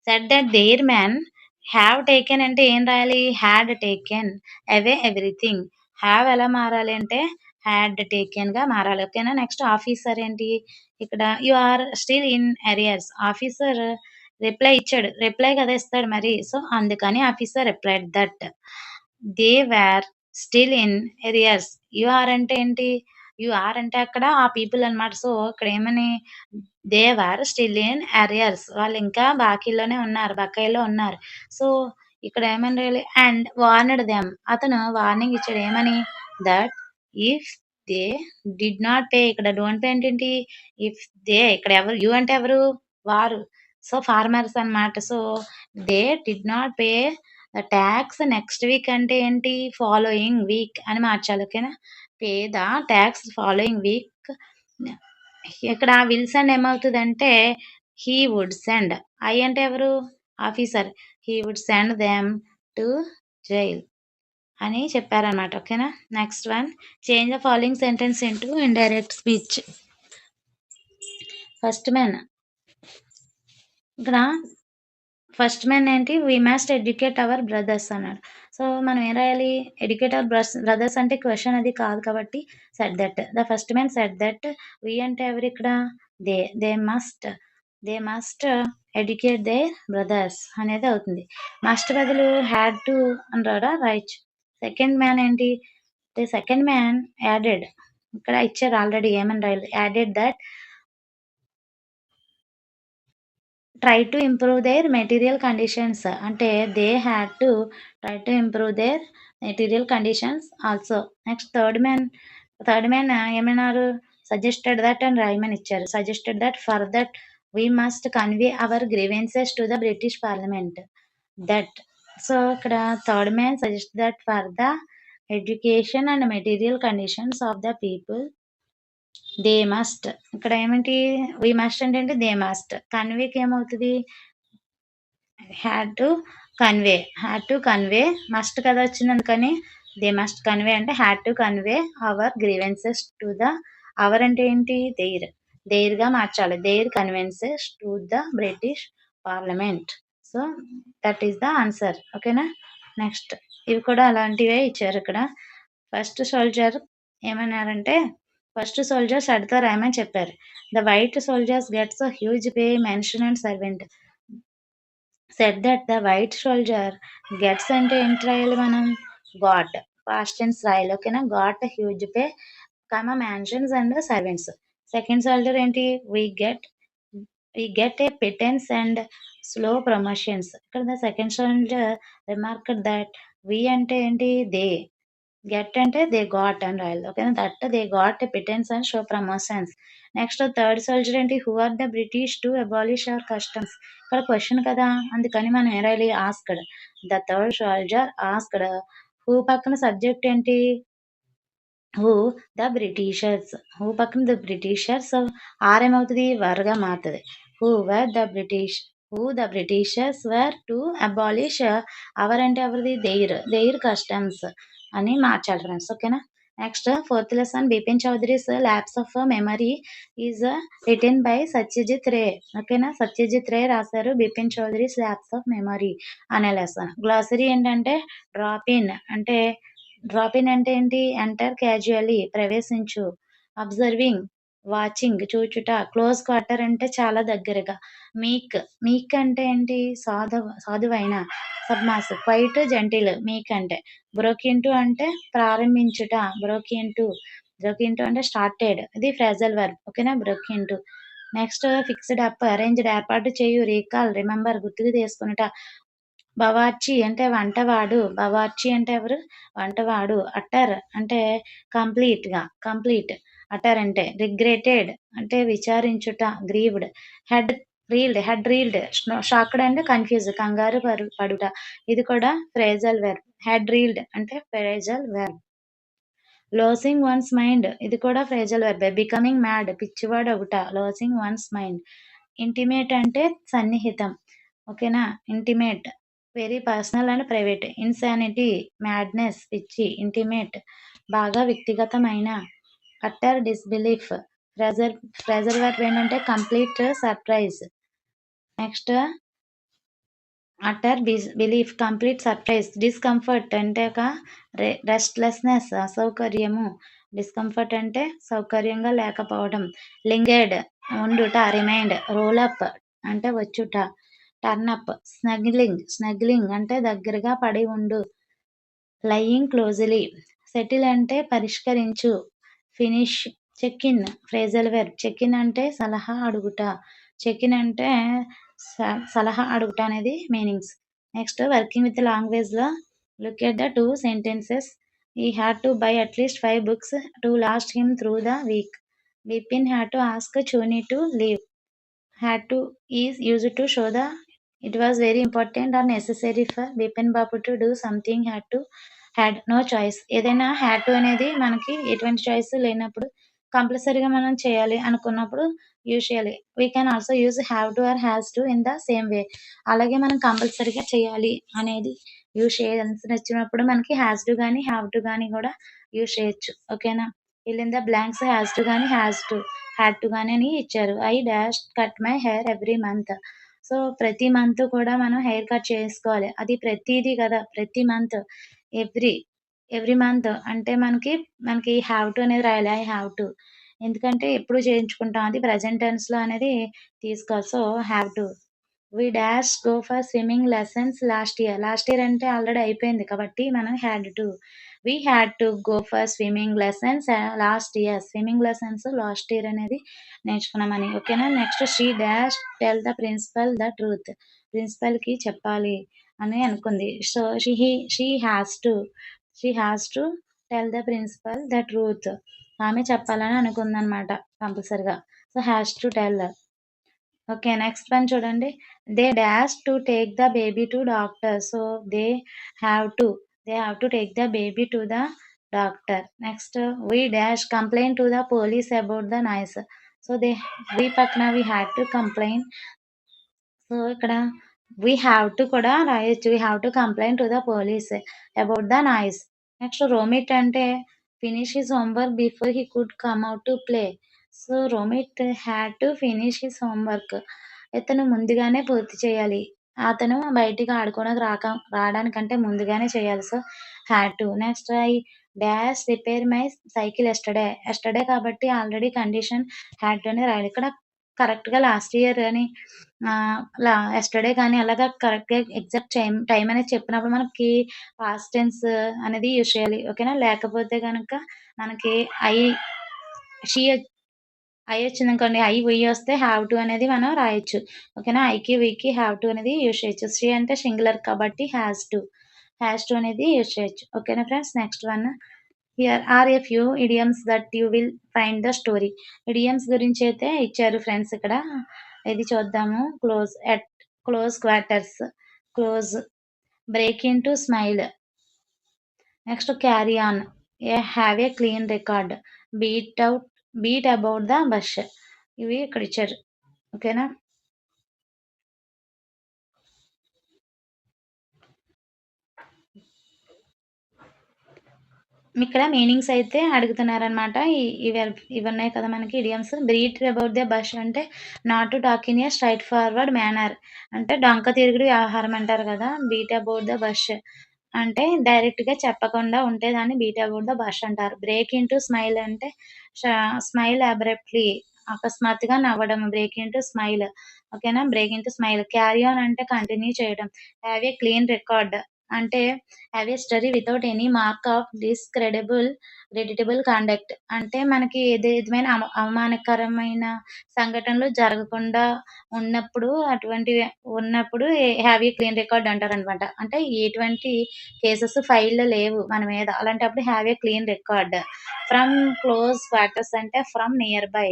Said that their men have taken అంటే ఏం రాయాలి? Had taken away everything. Have ఎలా మారాలి అంటే హ్యాడ్ టేకెన్‌గా మారాలి. ఓకేనా? నెక్స్ట్ ఆఫీసర్ ఏంటి? ఇక్కడ you are still in arrears. Officer reply ఇచ్చాడు. రిప్లై కదా ఇస్తాడు మరి. సో, అందుకని officer replied that they were still in arrears. You are అంటే ఏంటి? యూ ఆర్ అంటే అక్కడ ఆ పీపుల్ అన్నమాట. సో, ఇక్కడ ఏమని they were still in arrears. వాళ్ళింకా బాకీలోనే ఉన్నారు. బకాయిలో ఉన్నారు. సో, ఇక్కడ ఏమని రాయాలి? And warned them. అతను వార్నింగ్ ఇచ్చాడు. ఏమని? That if they did not pay. ఇక్కడ డోంట్ పే అంటే ఏంటి? ఇఫ్ దే ఇక్కడ ఎవరు? యూ అంటే ఎవరు? వారు. సో, ఫార్మర్స్ అన్నమాట. So, they did not pay the tax next week అంటే ఏంటి? ఫాలోయింగ్ వీక్ అని మార్చాలి. ఓకేనా? Pay the tax following week. ఇక్కడ విల్ సెండ్ ఏమవుతదంటే హీ వుడ్ సెండ్. ఐ అంటే ఎవరు? Officer. He would send them to jail అని చెప్పారన్నమాట. ఓకేనా? Next one change the following sentence into indirect speech. First men ఇక్కడ ఫస్ట్ మెన్ ఏంటి? We must educate our brothers అన్నాడు. So, మనం ఏం రాయాలి? ఎడ్యుకేట్ అవర్ బ్రదర్స్ అంటే క్వెషన్ అది కాదు కాబట్టి said that. The first men said that we అంటే ఎవరు ఇక్కడ? They. They must educate their brothers అనేది అవుతుంది. మస్ట్ బదులు హ్యాడ్ టు అని రాయొచ్చు. సెకండ్ మ్యాన్ ఏంటి? The second man added. ఇక్కడ ఇచ్చారు ఆల్రెడీ ఏమని రాయాలి? Added that try to improve their material conditions. అంటే they had to try to improve their material conditions also. Next third man ఏమన్నారు? సజెస్టెడ్ దట్ అని రాయమని ఇచ్చారు. Suggested that for that we must convey our grievances to the British parliament. That. So, ఇక్కడ third man suggest that for the education and material conditions of the people they must. ఇక్కడ ఏమిటి? We must అంటే ఏంటి? They must. కన్వేకి ఏమవుతది? Had to convey. Had to convey must కదా వచ్చింది అందుకని దే మస్ట్ కన్వే అంటే had to convey our grievances to the. Our అంటే ఏంటి? దేర్. దేర్‌గా మార్చాలి. దేర్ కన్వెన్సెస్ to the British parliament. So, that is the answer. ఓకేనా? నెక్స్ట్ ఇవి కూడా అలాంటివే ఇచ్చారు ఇక్కడ. ఫస్ట్ సోల్జర్ ఏమన్నారంటే ఫస్ట్ సోల్జర్స్ అడ్తో రాయమని చెప్పారు. The white soldiers gets a huge pay mansion and servant. Said that the white soldier gets అంటే ఏంటి రాయాలి మనం? గాట్. పాస్ట్ టెన్స్ రాయాలి. ఓకేనా? Got huge pay mansions and servants. Second soldier ఏంటి? We get a pittance and slow promotions. ఇక్కడ the second soldier remark that we అంటే ఏంటి? దే. గెట్ అంటే దే గాట్ అని రాయాలి. ఓకేనా? That they got pittance and slow promotions. Next third soldier ఏంటి? Who are the British to abolish our customs. ఇక్కడ question కదా అందుకని మనం ఏం రాయాలి? Asked. The third soldier asked. Who పక్కన సబ్జెక్ట్ ఏంటి? Who the Britishers. హూ పక్కన ద బ్రిటిషర్స్ ఆర్ ఏమవుతుంది? వర్గా మారుతుంది. Who the Britishers were to abolish hour అంటే ఎవరిది? దెయిర్ కస్టమ్స్ అని మార్చాలి ఫ్రెండ్స్. ఓకేనా? Next fourth lesson Bipin Choudhury's lapse of memory is written by Satyajit Ray. ఓకేనా? సత్యజిత్ రే రాశారు Bipin Choudhury's lapse of memory అనే లెసన్. గ్లాసరీ ఏంటంటే డ్రాప్ ఇన్ అంటే ఏంటి? ఎంటర్ క్యాజువల్లీ ప్రవేశించు. అబ్జర్వింగ్ వాచింగ్ చూచుట. క్లోజ్ క్వార్టర్ అంటే చాలా దగ్గరగా. మీక్ అంటే ఏంటి? సాధువైన. సబ్మాస్ క్వైట్ జెంటిల్ మీక్ అంటే. బ్రోక్ ఇంటూ అంటే ప్రారంభించుట. బ్రోక్ ఇంటూ అంటే స్టార్టెడ్. ఇది ఫ్రేజల్ వర్బ్. ఓకేనా? Broke into. Next fixed up arranged ఏర్పాటు చేయు. రీకాల్ రిమెంబర్ గుర్తుకు తీసుకునుట. బవార్చి అంటే వంటవాడు. బవార్చి అంటే ఎవరు? వంటవాడు. అట్టర్ అంటే కంప్లీట్. అట్టర్ అంటే రిగ్రెటెడ్ అంటే విచారించుట. గ్రీవ్డ్. హెడ్ రీల్డ్. షాక్డ్ అంటే కన్ఫ్యూజ్ కంగారు పడుట. ఇది కూడా ఫ్రేజల్ వెర్బ్. హెడ్ రీల్డ్ అంటే ఫ్రేజల్ వెర్బ్. లోసింగ్ వన్స్ మైండ్ ఇది కూడా ఫ్రేజల్ వెర్బ్. బికమింగ్ మ్యాడ్ పిచ్చివాడు ఒకట. లోసింగ్ వన్స్ మైండ్. ఇంటిమేట్ అంటే సన్నిహితం. ఓకేనా? Intimate very personal and private. Insanity, madness, పిచ్చి, ఇంటిమేట్, బాగా వ్యక్తిగతమైన, utter disbelief, pressure pressure verb ఏంటంటే complete surprise. Next utter belief, complete surprise. Discomfort అంటే రెస్ట్‌లెస్‌నెస్, అసౌకర్యము. డిస్కంఫర్ట్ అంటే సౌకర్యంగా లేకపోవడం. లింగర్డ్ ఉండుట, రిమైండ్. రోల్ అప్ అంటే వచ్చుట. Turn up. స్నగ్లింగ్ అంటే దగ్గరగా పడి ఉండు. Lying closely. సెటిల్ అంటే పరిష్కరించు. Finish. Check in phrasal verb. Check in అంటే సలహా అడుగుట. చెక్ ఇన్ అంటే సలహా అడుగుట అనేది మీనింగ్స్. నెక్స్ట్ వర్కింగ్ విత్ లాంగ్వేజ్‌లో look at the 2 sentences. He had to buy at least 5 books to last him through the week. Bipin had to ask Chuni to leave. Had to is used to show the it was very important or necessary for Bipin Babu to do something. Had no choice. ఏదైనా had to అనేది మనకి ఎటువంటి choice లేనప్పుడు కంపల్సరీగా మనం చేయాలి అనుకున్నప్పుడు use చేయాలి. We can also use have to or has to in the same way. అలాగే మనం కంపల్సరీగా చేయాలి అనేది యూజ్ చేయాల్సి వచ్చినప్పుడు మనకి హ్యాస్ టు గానీ హ్యావ్ టు గానీ కూడా యూజ్ చేయొచ్చు. ఓకేనా? Fill in the blanks has to గానీ హ్యాడ్ టు గానీ అని ఇచ్చారు. I dash cut my hair every month. So ప్రతి మంత్ కూడా మనం హెయిర్ కట్ చేసుకోవాలి. అది ప్రతీది కదా! ప్రతి మంత్ ఎవ్రీ ఎవ్రీ మంత్ అంటే మనకి హావ్ టు అనేది రాయాలి. I have to. ఎందుకంటే ఎప్పుడు చేయించుకుంటాం. అది ప్రెజెంట్ టెన్స్‌లో అనేది తీసుకోవాలి. So have to. We dash go for swimming lessons last year. Last year అంటే ఆల్రెడీ అయిపోయింది కాబట్టి మనం had to. We had to go for swimming lessons last year. Swimming lessons last year అనేది నేర్చుకున్నామని. ఓకేనా? Next she dash tell the principal the truth. ప్రిన్సిపల్‌కి చెప్పాలి అని అనుకుంది. So she has to tell the principal the truth. ఆమె చెప్పాలని అనుకుందనమాట కంపల్సరీగా. So has to tell. Okay. Next one చూడండి. They dash to take the baby to doctor. So they have to. They have to take the baby to the doctor. Next we dash complaint to the police about the noise. So we పక్కన we had to complaint. So ఇక్కడ we have to కూడా రాయొచ్చు. We have to complaint to the police about the noise. Next రోమిట్ అంటే finish his homework before he could come out to play. So Romit had to finish his homework. ఇతను ముందుగానే పూర్తి చేయాలి. అతను బయటికి ఆడుకోవడానికి రావడానికంటే ముందుగానే చేయాలి. So had to. Next I dash repair my cycle yesterday. Yesterday కాబట్టి ఆల్రెడీ కండిషన్ హ్యాడ్ టు అనే రాయాలి. ఇక్కడ కరెక్ట్‌గా లాస్ట్ ఇయర్ అని యెస్టర్‌డే కానీ అలాగా కరెక్ట్‌గా ఎగ్జాక్ట్ టైమ్ అనేది చెప్పినప్పుడు మనకి పాస్ట్ టెన్స్ అనేది యూజ్ చేయాలి. ఓకేనా? లేకపోతే గనక మనకి ఐ, షీ ఐ వచ్చిందనుకోండి. ఐ, వి వస్తే హావ్ టు అనేది మనం రాయొచ్చు. ఓకేనా? ఐకి, వికి హావ్ టు అనేది యూజ్ చేయొచ్చు. షీ అంటే సింగులర్ కాబట్టి హాస్ టు. హాస్ టు అనేది యూజ్ చేయొచ్చు. ఓకేనా friends? Next one. Here are a few idioms that you will find the story. ఇడియమ్స్ గురించి అయితే ఇచ్చారు ఫ్రెండ్స్ ఇక్కడ. ఇది చూద్దాము. Close quarters, close, break into smile. Next carry on, have a clean record, beat out beat about the bush. ఇవి ఇక్కడ ఇచ్చారు. ఓకేనా? ఇక్కడ మీనింగ్స్ అయితే అడుగుతున్నారనమాట. ఇవున్నాయి కదా మనకి idioms. Beat about the bush అంటే not to talk in a straightforward manner. అంటే డొంక తిరుగుడు వ్యవహారం అంటారు కదా! బీట్ అబౌట్ ద బష్ అంటే డైరెక్ట్‌గా చెప్పకుండా ఉంటే దాన్ని బీట్ అబౌట్ ద బష్ అంటారు. బ్రేక్ ఇంటూ స్మైల్ అంటే ష స్మైల్ అబ్రప్ట్‌లీ, అకస్మాత్తుగా నవ్వడం. Break into smile. ఓకేనా? Break into smile. Carry on అంటే కంటిన్యూ చేయడం. హ్యావ్ ఏ క్లీన్ రికార్డ్ అంటే have a study without any mark of creditable conduct. అంటే మనకి ఏది విధమైన అవమానకరమైన సంఘటనలు జరగకుండా అటువంటివి ఉన్నప్పుడు హ్యావ్ ఏ క్లీన్ రికార్డ్ అంటారనమాట. అంటే ఎటువంటి కేసెస్ ఫైల్‌లో లేవు మన మీద. అలాంటప్పుడు have a clean record. From close quarters అంటే ఫ్రమ్ నియర్ బై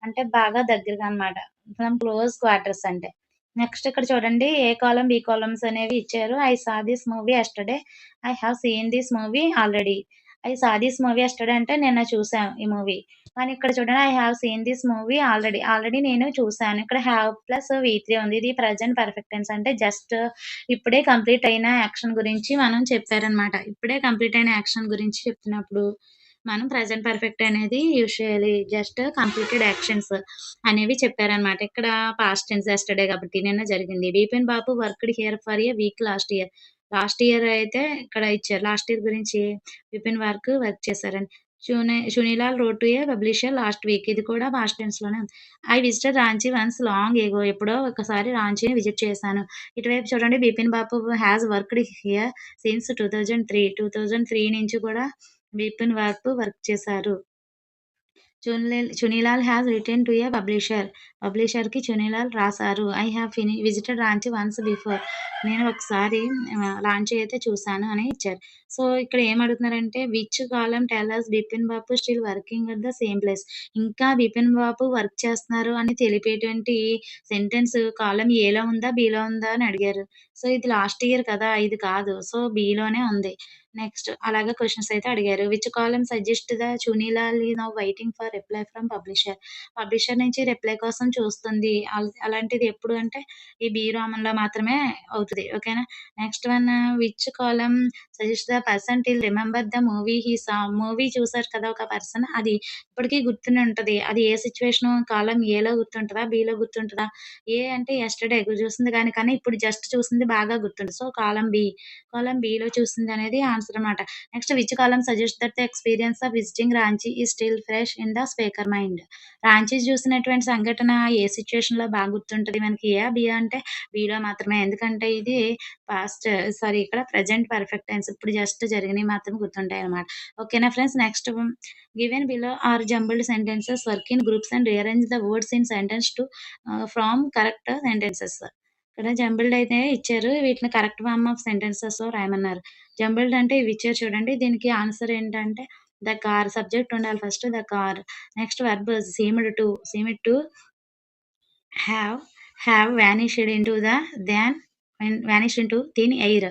అంటే బాగా దగ్గరగా అనమాట. ఫ్రమ్ క్లోజ్ క్వార్టర్స్ అంటే. నెక్స్ట్ ఇక్కడ చూడండి. ఏ కాలమ్, బి కాలమ్స్ అనేవి ఇచ్చారు. I saw this movie yesterday. I have seen this movie already. I saw this movie yesterday అంటే నిన్న చూసాను ఈ మూవీ. కానీ ఇక్కడ చూడండి I have seen this movie already. Already నేను చూసాను. ఇక్కడ హావ్ ప్లస్ వి3 ఉంది. ఇది ప్రెజెంట్ పర్ఫెక్ట్ టెన్స్ అంటే జస్ట్ ఇప్పుడే కంప్లీట్ అయిన యాక్షన్ గురించి మనం చెప్పారనమాట. ఇప్పుడే కంప్లీట్ అయిన యాక్షన్ గురించి చెప్తున్నప్పుడు మనం ప్రెజెంట్ పర్ఫెక్ట్ అనేది యూజ్ చేయాలి. జస్ట్ కంప్లీటెడ్ యాక్షన్స్ అనేవి చెప్పారనమాట. ఇక్కడ పాస్ట్ టెన్స్ యెస్టర్‌డే కాబట్టి నిన్న జరిగింది. Bipin Babu worked here for a week last year. Last year అయితే ఇక్కడ ఇచ్చారు. లాస్ట్ ఇయర్ గురించి విపిన్ వర్క్ చేశారని. Sunilal wrote to a publisher last week. ఇది కూడా పాస్ట్ టెన్స్‌లోనే ఉంది. I visited Ranchi once long ago. ఎప్పుడో ఒకసారి రాంచీని విజిట్ చేశాను. ఇటువైపు చూడండి Bipin Babu has worked here since 2003. 2003 నుంచి కూడా బిపిన్ వర్క్ చేశారు. Chunilal has written to a publisher. పబ్లిషర్‌కి చునీలాల్ రాసారు. I have visited Ranchi once before. నేను ఒకసారి రాంచీ అయితే చూసాను అని ఇచ్చారు. సో, ఇక్కడ ఏమడుగుతున్నారంటే which column tell us Bipin Babu still working at the same place. ఇంకా బిపిన్ బాబు వర్క్ చేస్తున్నారు అని తెలిపేటువంటి సెంటెన్స్ కాలమ్ ఏలో ఉందా? బిలో ఉందా? అని అడిగారు. సో, ఇది లాస్ట్ ఇయర్ కదా! ఇది కాదు. సో, బిలోనే ఉంది. నెక్స్ట్ అలాగే క్వెషన్స్ అయితే అడిగారు. Which column suggest the Chunilal is now waiting for reply from publisher. Publisher నుంచి రిప్లై కోసం చూస్తుంది. అలాంటిది ఎప్పుడు అంటే ఈ బి రామంలో మాత్రమే అవుతది. ఓకేనా? Next one which column suggest the person till remember the movie he saw. Movie చూసారు కదా ఒక పర్సన్ అది ఇప్పటికి గుర్తునే ఉంటది. అది ఏ సిట్యుయేషను కాలమ్ ఏలో గుర్తుంటదా? బిలో గుర్తుంటదా? ఏ అంటే యెస్టర్‌డే చూసింది కానీ ఇప్పుడు జస్ట్ చూసింది బాగా గుర్తుంటది. So, column B. కాలమ్ బిలో చూసిందనేది ఆన్సర్ అనమాట. Next which column suggest that the experience of visiting Ranchi is still fresh in the speaker mind. Ranchi చూసినటువంటి సంఘటన ఏ సిట్యుయేషన్‌లో బాగా గుర్తుంటది మనకి ఏయా? బియా? అంటే బిలో మాత్రమే. ఎందుకంటే ఇది పాస్ట్ సారీ ఇక్కడ ప్రెజెంట్ పర్ఫెక్ట్ టెన్స్. ఇప్పుడు జస్ట్ జరిగినయి మాత్రమే గుర్తుంటాయన్నమాట. ఓకేనా friends. Next given below are jumbled sentences work in groups and rearrange the words in sentence to from correct sentences. ఇక్కడ జంబుల్డ్ అయితే ఇచ్చారు. వీటిని కరెక్ట్ ఫార్మ్ ఆఫ్ సెంటెన్సెస్‌లో రాయమన్నారు. జంబుల్డ్ అంటే ఇవి ఇచ్చారు చూడండి. దీనికి ఆన్సర్ ఏంటంటే ద కార్ సబ్జెక్ట్ ఉండాలి first the car. Next verb seemed to have vanished into the than vanished into thin air.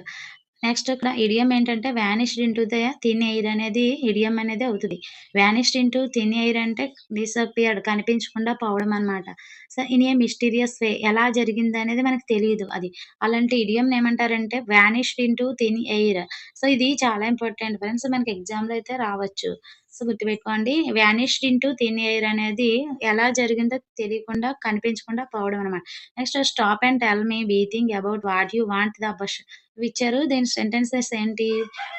Next ఇక్కడ ఇడియం ఏంటంటే vanished into the thin air అనేది ఇడియం అనేది అవుతది. వానిష్డ్ ఇంటూ థిన్ ఎయిర్ అంటే disappeared కనిపించకుండా పోవడం అన్నమాట. సో, ఇన్ ఏ మిస్టీరియస్ వే ఎలా జరిగిందనేది మనకు తెలీదు అది. అలాంటి ఇడియంని ఏమంటారంటే vanished into thin air. So, ఇది చాలా ఇంపార్టెంట్ ఫ్రెండ్స్. మనకి ఎగ్జామ్‌లో అయితే రావచ్చు. సో, గుర్తుపెట్టుకోండి. వానిష్డ్ ఇంటూ థిన్ ఎయిర్ అనేది ఎలా జరిగిందో తెలియకుండా, కనిపించకుండా పోవడం అన్నమాట. Next stop and tell me beating about what you want the bush. ఇవిచ్చారు. దీని సెంటెన్సెస్ ఏంటి?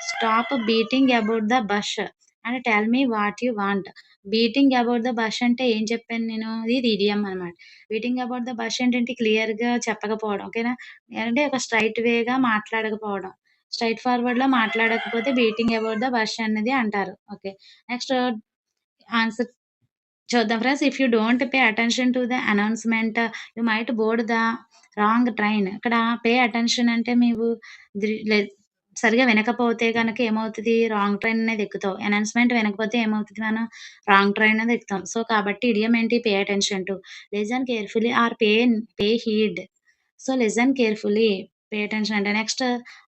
Stop beating about the bush and tell me what you want. Beating about the bush అంటే ఏం చెప్పాను నేను? ఇది ఇడియం అనమాట. బీటింగ్ అబౌట్ ద బష్ ఏంటంటే క్లియర్‌గా చెప్పకపోవడం. ఓకేనా? అంటే ఒక స్ట్రెయిట్ వేగా మాట్లాడకపోవడం. స్ట్రెయిట్ ఫార్వర్డ్‌లో మాట్లాడకపోతే బీటింగ్ అబౌట్ ద బష్ అనేది అంటారు. ఓకే. నెక్స్ట్ ఆన్సర్ చూద్దాం friends. If you don't pay attention to the announcement you might board the wrong train. ఇక్కడ పే అటెన్షన్ అంటే నీవు ద్రి లే సరిగ్గా వినకపోతే గనక ఏమవుతది? రాంగ్ ట్రైన్ అనేది ఎక్కుతావు. అనౌన్స్‌మెంట్ వినకపోతే ఏమవుతది మనం? రాంగ్ ట్రైన్ అనేది ఎక్కుతాం. సో, కాబట్టి ఇడియం ఏంటి? Pay attention to. Listen carefully or pay heed. So, listen carefully, pay attention అంటే నెక్స్ట్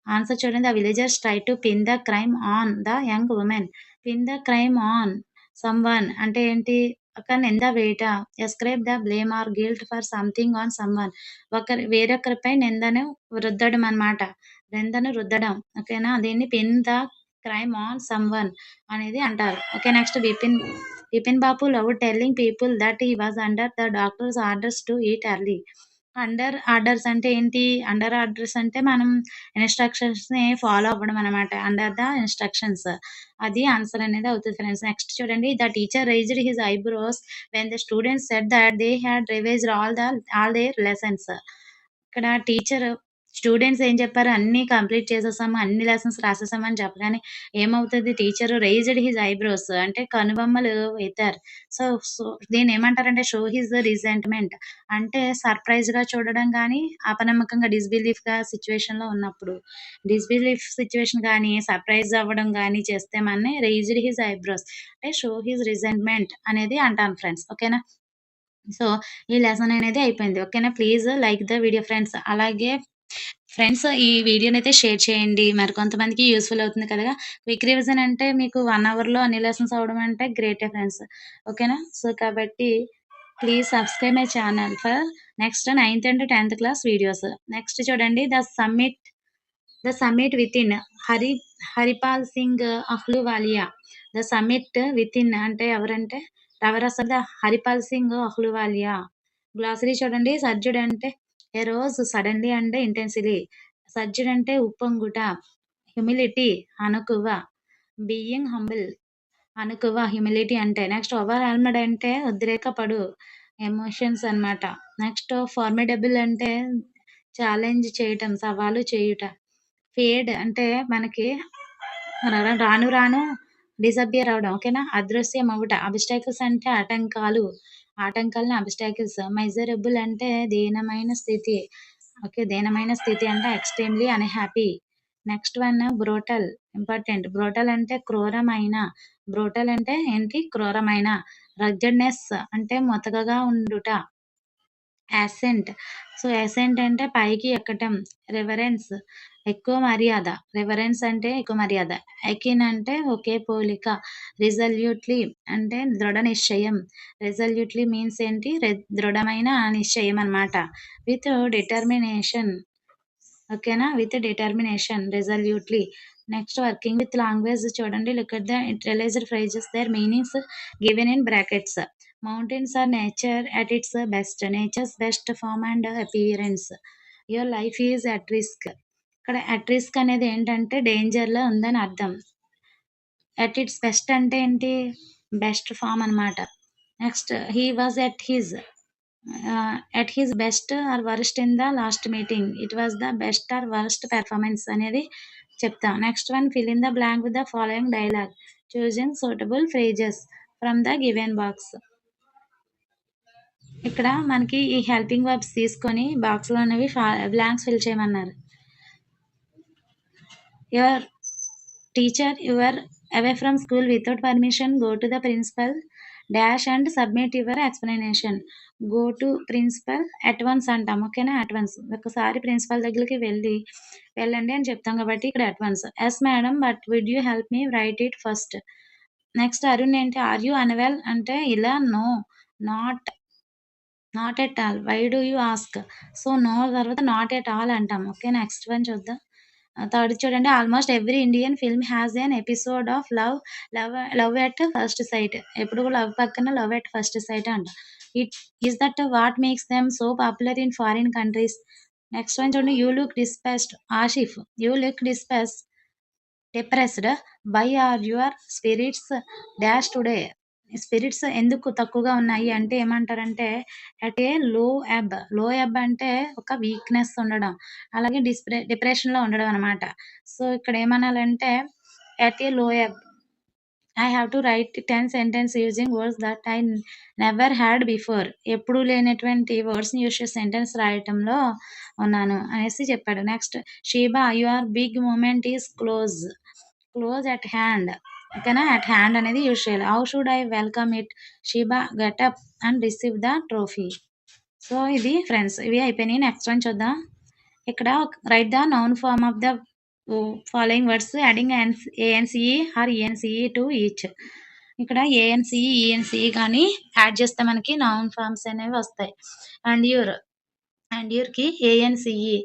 ఆన్సర్ చూడండి. The villagers try to pin the crime on the young women. Pin the crime on someone అంటే ఏంటి? ఒక నింద వేయట. Ascribe the blame or guilt for something on someone. వేరొకరిపై నిందను రుద్దడం అన్నమాట. నిందను రుద్దడం. ఓకేనా? దీన్ని pin the crime on someone అనేది అంటారు. Okay. Next Bipin Babu loved telling people that he was under the doctors orders to eat early. Under orders అంటే ఏంటి? అండర్ ఆర్డర్స్ అంటే మనం ఇన్‌స్ట్రక్షన్స్‌ని ఫాలో అవ్వడం అనమాట. Under the instructions. అది ఆన్సర్ అనేది అవుతది ఫ్రెండ్స్. నెక్స్ట్ చూడండి. The teacher raised his eyebrows when the students said that they had revised all their lessons. ఇక్కడ టీచర్ స్టూడెంట్స్ ఏం చెప్పారు? అన్నీ కంప్లీట్ చేసేసాము. అన్ని లెసన్స్ రాసేసాము అని చెప్పగానే ఏమవుతది? టీచర్ రైజ్డ్ హిస్ ఐబ్రోస్ అంటే కనుబొమ్మలు ఎత్తారు. So, so దీన్నేమంటారంటే show his resentment అంటే సర్ప్రైజ్‌గా చూడడం గానీ, అపనమ్మకంగా డిస్‌బిలీఫ్‌గా సిట్యుయేషన్‌లో ఉన్నప్పుడు. డిస్‌బిలీఫ్ సిట్యుయేషన్ గానీ, సర్ప్రైజ్ అవ్వడం గానీ చేస్తే మనని రైజ్డ్ హిస్ ఐబ్రోస్ అంటే షో హిస్ రిజెంట్‌మెంట్ అనేది అంటాం ఫ్రెండ్స్. ఓకేనా? సో, ఈ లెసన్ అనేది అయిపోయింది. ఓకేనా? Please like the video friends. అలాగే ఫ్రెండ్స్ ఈ వీడియోనైతే షేర్ చేయండి. మరికొంతమందికి యూజ్‌ఫుల్ అవుతుంది కదా! క్విక్ రివిజన్ అంటే మీకు 1 అవర్‌లో అన్ని లెసన్స్ అవ్వడం అంటే గ్రేటే ఫ్రెండ్స్. ఓకేనా? సో, కాబట్టి please subscribe my channel for next 9థ్ అండ్ 10థ్ క్లాస్ వీడియోస్. నెక్స్ట్ చూడండి the summit within Hari Haripal Singh Ahluwalia. The summit within అంటే ఎవరంటే ఎవరసలు హరిపాల్ సింగ్ అహ్లూవాలియా. గ్లాసరీ చూడండి. సర్జుడ్ అంటే ఏ రోజ్ సడన్‌లీ అంటే ఇంటెన్సిలీ. సర్జుడ్ అంటే ఉప్పొంగుట. హ్యూమిలిటీ అణకువ. బీయింగ్ హంబుల్ అణకువ హ్యూమిలిటీ అంటే. నెక్స్ట్ ఓవర్‌వెల్మ్‌డ్ అంటే ఉద్రేకపడు. ఎమోషన్స్ అన్నమాట. నెక్స్ట్ ఫార్మిడబుల్ అంటే ఛాలెంజ్ చేయటం, సవాలు చేయుట. ఫేడ్ అంటే మనకి రాను రాను డిసపియర్ అవ్వడం. ఓకేనా? అదృశ్యమవుట. అబ్‌స్టాకిల్స్ అంటే ఆటంకాలు. ఆటంకాలని అబ్‌స్టాకిల్స్. మెజరబుల్ అంటే దీనమైన స్థితి. ఓకే. దీనమైన స్థితి అంటే extremely unhappy. Next one brutal important. Brutal అంటే క్రూరమైన. బ్రూటల్ అంటే ఏంటి? క్రూరమైన. రగ్జెడ్‌నెస్ అంటే మొతకగా ఉండుట. అసెంట్. సో, అసెంట్ అంటే పైకి ఎక్కటం. రివరెన్స్ ఎక్కువ మర్యాద. రివరెన్స్ అంటే ఎక్కువ మర్యాద. అకిన్ అంటే ఒకే పోలిక. రిజల్యూట్‌లీ అంటే దృఢ నిశ్చయం. రిజల్యూట్‌లీ మీన్స్ ఏంటి? దృఢమైన నిశ్చయం అన్నమాట. With determination. ఓకేనా? With determination resolutely. Next working with language చూడండి. Look at the italicised phrases their meanings given in brackets. Mountains are nature at its best. Nature's best form and appearance. Your life is at risk. ఇక్కడ at risk అనేది ఏంటంటే డేంజర్‌లో ఉందని అర్థం. At its best అంటే ఏంటి? Best form అన్నమాట. Next he was at his best or worst in the last meeting. It was the best or worst performance అనేది చెప్తాం. Next one fill in the blank with the following dialogue. Choosing suitable phrases from the given box. ఇక్కడ మనకి ఈ helping verbs తీసుకొని బాక్స్‌లో అనేవి blanks fill చేయమన్నారు. Your teacher your away from school without permission. Go to the principal dash and submit your explanation. Go to principal at once అంటాం. ఓకేనా? At once ఒకసారి ప్రిన్సిపల్ దగ్గరికి వెళ్ళండి అని చెప్తాం కాబట్టి ఇక్కడ at once. Yes madam but would you help me write it first. Next Arun ఏంటి? ఆర్ యూ అన్‌వెల్ అంటే ఇలా no not at all. Why do you ask? So no తర్వాత నాట్ ఎట్ ఆల్ అంటాం. ఓకే. నెక్స్ట్ వన్ చూద్దాం. Third చూడండి. Almost every Indian film has an episode of love at first sight. ఎప్పుడు love పక్కన love at first sight అంట. It is that what makes them so popular in foreign countries. Next one చూడండి. You look depressed. Asif you look depressed. Why are your spirits dash today. Spirits ఎందుకు తక్కువగా ఉన్నాయి అంటే ఏమంటారంటే at a low ఎబ్ అంటే ఒక weakness ఉండడం, అలాగే డిప్రెషన్లో ఉండడం అనమాట. సో ఇక్కడ ఏమనాలంటే at a low ebb I have to write 10 sentence using words that I never had before. ఎప్పుడు లేనటువంటి వర్డ్స్ని యూజ్ చేసి సెంటెన్స్ రాయటంలో ఉన్నాను అనేసి చెప్పాడు. Next Sheeba your big moment is close at hand. ఓకేనా? అట్ హ్యాండ్ అనేది యూజ్ చేయాలి. How should I welcome it? Sheeba get up and receive the trophy. So ఇది ఫ్రెండ్స్ ఇవి అయిపోయినాయి. నెక్స్ట్ వన్ చూద్దాం. ఇక్కడ right the noun form of the following words adding A N C E or E N C E to each. ఇక్కడ A N C E ఈఎన్సిఈ కానీ add చేస్తే మనకి noun forms అనేవి వస్తాయి. అండ్ యూర్కి ఏఎన్సిఈ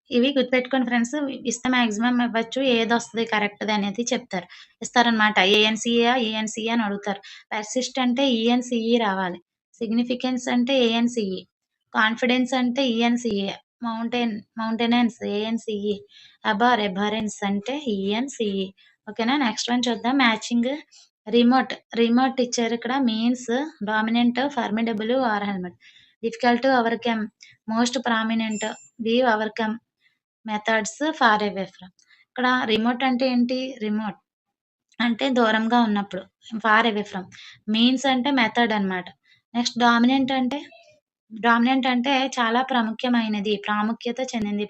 ఇవి గుర్తుపెట్టుకోండి ఫ్రెండ్స్. ఇస్తే మాక్సిమం ఇవ్వచ్చు. ఏది వస్తుంది కరెక్ట్‌ది అనేది చెప్తారు. ఇస్తారనమాట. ఏఎన్‌సీఏ, ఈఎన్‌సీఏ అని అడుగుతారు. పెర్సిస్ట్ అంటే ఈఎన్‌సీఈ రావాలి. సిగ్నిఫికెన్స్ అంటే ఏఎన్‌సీఈ. కాన్ఫిడెన్స్ అంటే ఈఎన్‌సీఏ. మౌంటెనెన్స్ ఏఎన్‌సీఈ. అబారెన్స్ అంటే ఈఎన్‌సీఈ. ఓకేనా? నెక్స్ట్ వన్ చూద్దాం. మ్యాచింగ్ రిమోట్ ఇచ్చారు ఇక్కడ. Means dominant, formidable, or helmet. Difficult overcome, most prominent, be overcome. Methods far away from. ఇక్కడ రిమోట్ అంటే ఏంటి? రిమోట్ అంటే దూరంగా ఉన్నప్పుడు. Far away from. మీన్స్ అంటే మెథడ్ అన్నమాట. నెక్స్ట్ డామినెంట్ అంటే చాలా ప్రాముఖ్యత చెందింది,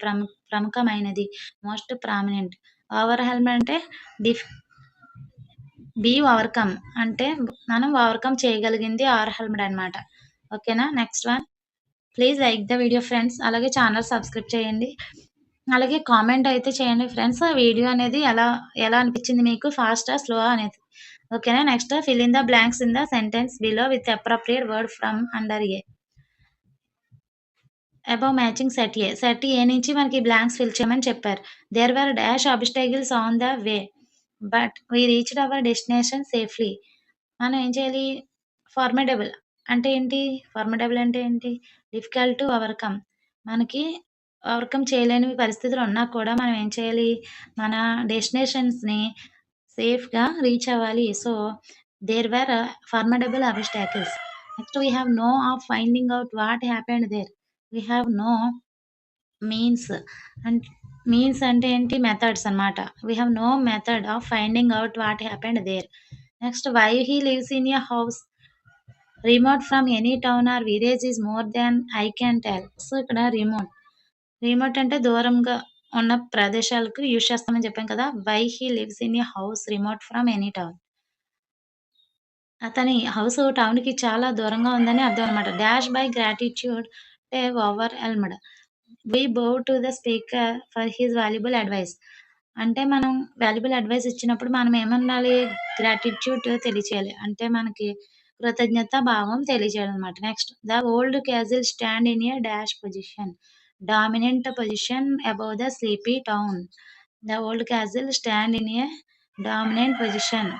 ప్రముఖమైనది, మోస్ట్ ప్రామినెంట్. ఓవర్‌వెల్మ్ అంటే బీ ఓవర్‌కమ్ అంటే మనం ఓవర్‌కమ్ చేయగలిగింది ఓవర్‌వెల్మ్డ్ అన్నమాట. ఓకేనా? Next one please like the video friends. అలాగే ఛానల్ సబ్స్క్రైబ్ చేయండి. అలాగే కామెంట్ అయితే చేయండి ఫ్రెండ్స్. ఆ వీడియో అనేది ఎలా ఎలా అనిపించింది మీకు? ఫాస్టా? స్లోవా అనేది. ఓకేనా? Next fill in the blanks in the sentence below with appropriate word from under A. Above matching set A. Set A నుంచి మనకి బ్లాంక్స్ ఫిల్ చేయమని చెప్పారు. There were dash obstacles on the way. But we reached our destination safely. మనం ఏం చేయాలి? Formidable అంటే ఏంటి? Formidable అంటే ఏంటి? Difficult to overcome. మనకి ఓవర్‌కమ్ చేయలేని పరిస్థితులు ఉన్నా కూడా మనం ఏం చేయాలి? మన డెస్టినేషన్స్‌ని సేఫ్‌గా రీచ్ అవ్వాలి. So, there were formidable obstacles. Next we have no of finding out what happened there. We have no means and means అంటే ఏంటి? మెథడ్స్ అన్నమాట. We have no method of finding out what happened there. Next why he lives in a house remote from any town or village is more than I can tell. So, ఇక్కడ remote. Remote అంటే దూరంగా ఉన్న ప్రదేశాలకు use చేస్తామని చెప్పాం కదా! Why he lives in a house remote from any town. అతని house టౌన్‌కి చాలా దూరంగా ఉందని అర్థం అనమాట. డాష్ బై గ్రాటిట్యూడ్ అంటే overwhelmed. We bow to the speaker for his valuable advice. అంటే మనం వాల్యుబుల్ అడ్వైస్ ఇచ్చినప్పుడు మనం ఏమనాలి? గ్రాటిట్యూడ్ తెలియచేయాలి. అంటే మనకి కృతజ్ఞత భావం తెలియజేయాలనమాట. Next the old castle stand in a dash position. Dominant position above the sleepy town. The old castle stand in a dominant position.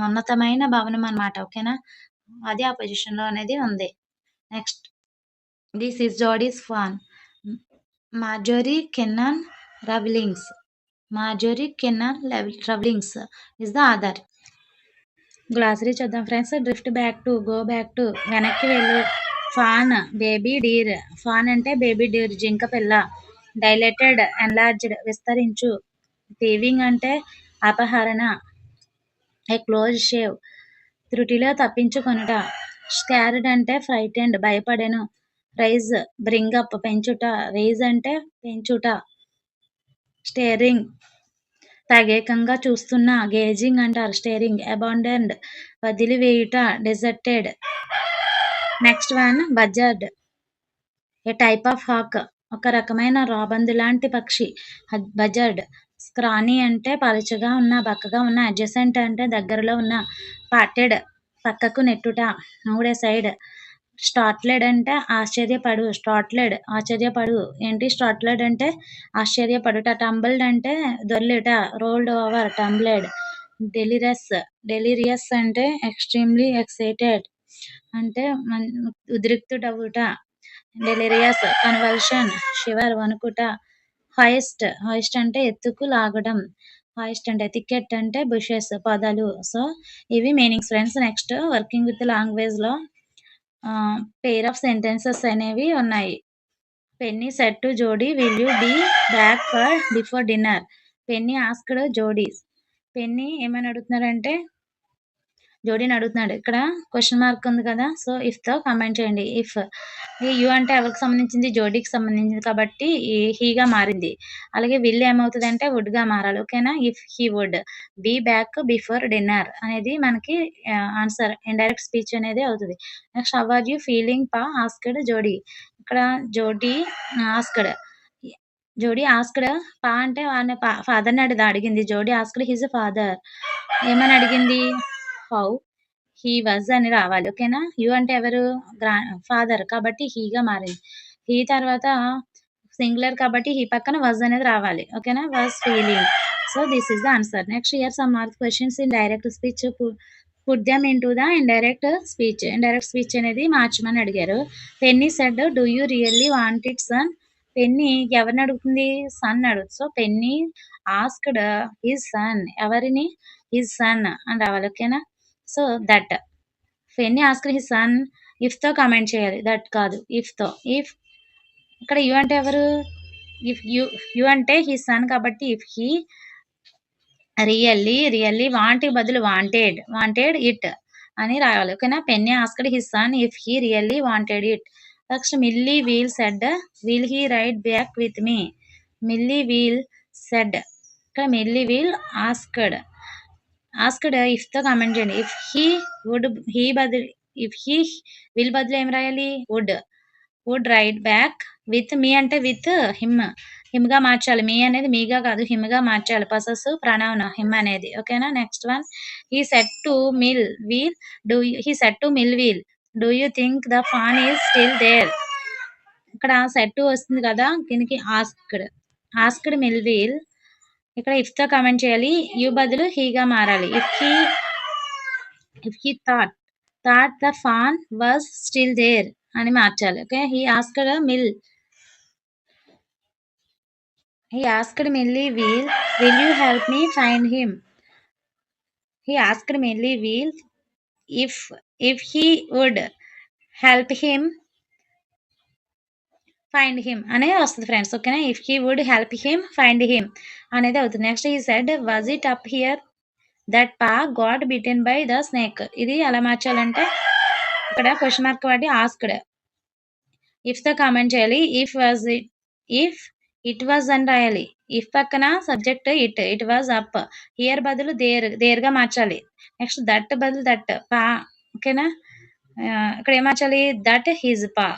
ఉన్నతమైన భవనం అనమాట. ఓకేనా? అది ఆ పొజిషన్‌లో అనేది ఉంది. Next this is Jody's fawn. Marjorie Kinnan Rawlings. Marjorie Kinnan Rawlings is the author. Glossary చూద్దాం friends. Drift back to, go back to, వెనక్కి వెళ్ళు. Fawn baby deer. ఫాన్ అంటే బేబీ డీర్ జింక పిల్ల. Dilated enlarged విస్తరించు. థీవింగ్ అంటే అపహరణ. ఏ క్లోజ్ షేవ్ త్రుటిలో తప్పించుకొనుట. Scared అంటే ఫ్రైటెండ్ భయపడెను. రైజ్ బ్రింగ్ అప్ పెంచుట. రైజ్ అంటే పెంచుట. స్టేరింగ్ తదేకంగా చూస్తున్న. గేజింగ్ అంటారు స్టేరింగ్. అబాండన్డ్ వదిలివేయుట. Deserted. Next one buzzard. A type of hawk ఒక రకమైన రాబందు లాంటి పక్షి. బజర్డ్. స్క్రానీ అంటే పలుచగా ఉన్న బక్కగా ఉన్న. అడ్జసెంట్ అంటే దగ్గరలో ఉన్న. పార్టెడ్ పక్కకు నెట్టుట. మూడే సైడ్. స్టార్ట్లెడ్ అంటే ఆశ్చర్యపడు. స్టార్ట్లెడ్ ఆశ్చర్యపడు. ఏంటి స్టార్ట్లెడ్ అంటే ఆశ్చర్యపడుట. టంబల్డ్ అంటే దొర్లుట. Rolled over టంబ్లెడ్. డెలిరస్ డెలిరియస్ అంటే ఎక్స్ట్రీమ్లీ ఎక్సైటెడ్ అంటే ఉద్రిక్తుడవుట. డెలిరియస్ కన్వల్షన్ షివర్ వణుకుట. హైస్ట్ హైస్ట్ అంటే ఎత్తుకు లాగడం. హైస్ట్ అంటే టికెట్ అంటే బుషెస్ పొదలు. సో ఇవి meanings friends. Next working with లాంగ్వేజ్‌లో పెయిర్ ఆఫ్ సెంటెన్సెస్ అనేవి ఉన్నాయి. Penny said to Jodie will you be back for before dinner. Penny asked Jodie. Penny ఏమని అడుగుతున్నారంటే జోడీని అడుగుతున్నాడు. ఇక్కడ క్వెషన్ మార్క్ ఉంది కదా! సో, ఇఫ్‌తో కామెంట్ చేయండి. ఇఫ్ ఈ యూ అంటే ఎవరికి సంబంధించింది? జోడీకి సంబంధించింది కాబట్టి హీగా మారింది. అలాగే విల్ ఏమవుతదంటే వుడ్‌గా మారాలి. ఓకేనా? If he would be back before dinner అనేది మనకి ఆన్సర్. ఇండైరెక్ట్ స్పీచ్ అనేది అవుతది. Next how are you feeling pa asked Jodie. ఇక్కడ జోడీ ఆస్క్డ్. జోడీ ఆస్క్డ్ పా అంటే వాళ్ళ ఫాదర్‌ని అడిగింది. జోడీ ఆస్క్డ్ హిస్ ఫాదర్. ఏమని అడిగింది? హౌ హీ వాజ్ అని రావాలి. ఓకేనా? యూ అంటే ఎవరు? ఫాదర్ కాబట్టి హీగా మారింది. హీ తర్వాత సింగులర్ కాబట్టి హీ పక్కన వాజ్ అనేది రావాలి. ఓకేనా? Was feeling. So, this is the answer. Next here some are questions in direct speech. Put them into the indirect speech. Indirect speech అనేది మార్చమని అడిగారు. Penny said do you really want it son. Penny ఎవరిని అడుగుతుంది? Son అడుగుతుంది. So, Penny asked his son. ఎవరిని? His son అని రావాలి. ఓకేనా? So, that. Penny asked his son. ఇఫ్‌తో కామెంట్ చేయాలి. దట్ కాదు. ఇఫ్‌తో. ఇఫ్ ఇక్కడ యూ అంటే ఎవరు? ఇఫ్ యూ అంటే హిస్ సన్ కాబట్టి ఇఫ్ హీ రియల్లీ వాంట్‌కి బదులు వాంటెడ్ ఇట్ అని రాయాలి. ఓకేనా? Penny asked his son if he really wanted it. Next Millie Weil said will he ride back with me. Millie Weil said. ఇక్కడ Millie Weil asked. Asked ఇఫ్‌తో comment చేయండి. If he would he బదులు if he will బదులు ఏం రాయాలి? Would ride back with me అంటే with him. హిమ్‌గా మార్చాలి. మీ అనేది మీగా కాదు హిమ్‌గా మార్చాలి. పొసెసివ్ ప్రొనౌన్ హిమ్ అనేది. ఓకేనా? Next one he said to Millie he said to Millie do you think the fawn is still there? ఇక్కడ సెడ్ టు వస్తుంది కదా! దీనికి ఆస్క్డ్. ఆస్క్డ్ మిల్ వీల్ ఇక్కడ ఇఫ్‌తో కామెంట్ చేయాలి. యూ బదులు హీగా మారాలి. If he thought the fawn was still there అని మార్చాలి. Okay. He asked Millie will you help me find him? He asked Millie if he would help him find him అనేది వస్తుంది friends. ఓకేనా? If he would help him find him అనేది అవుతుంది. Next he said was it up here that pa got bitten by the snake. ఇది ఎలా మార్చాలంటే ఇక్కడ question mark వాడి ఆస్క్డ్. ఇఫ్ తో కామెంట్ చేయాలి. ఇఫ్ ఇట్ వాజ్ అని రాయాలి. ఇఫ్ పక్కన subject it was up. Here బదులు దేర్ గా మార్చాలి. నెక్స్ట్ దట్ బదులు దట్ పా. ఓకేనా? ఇక్కడ ఏం మార్చాలి? That his pa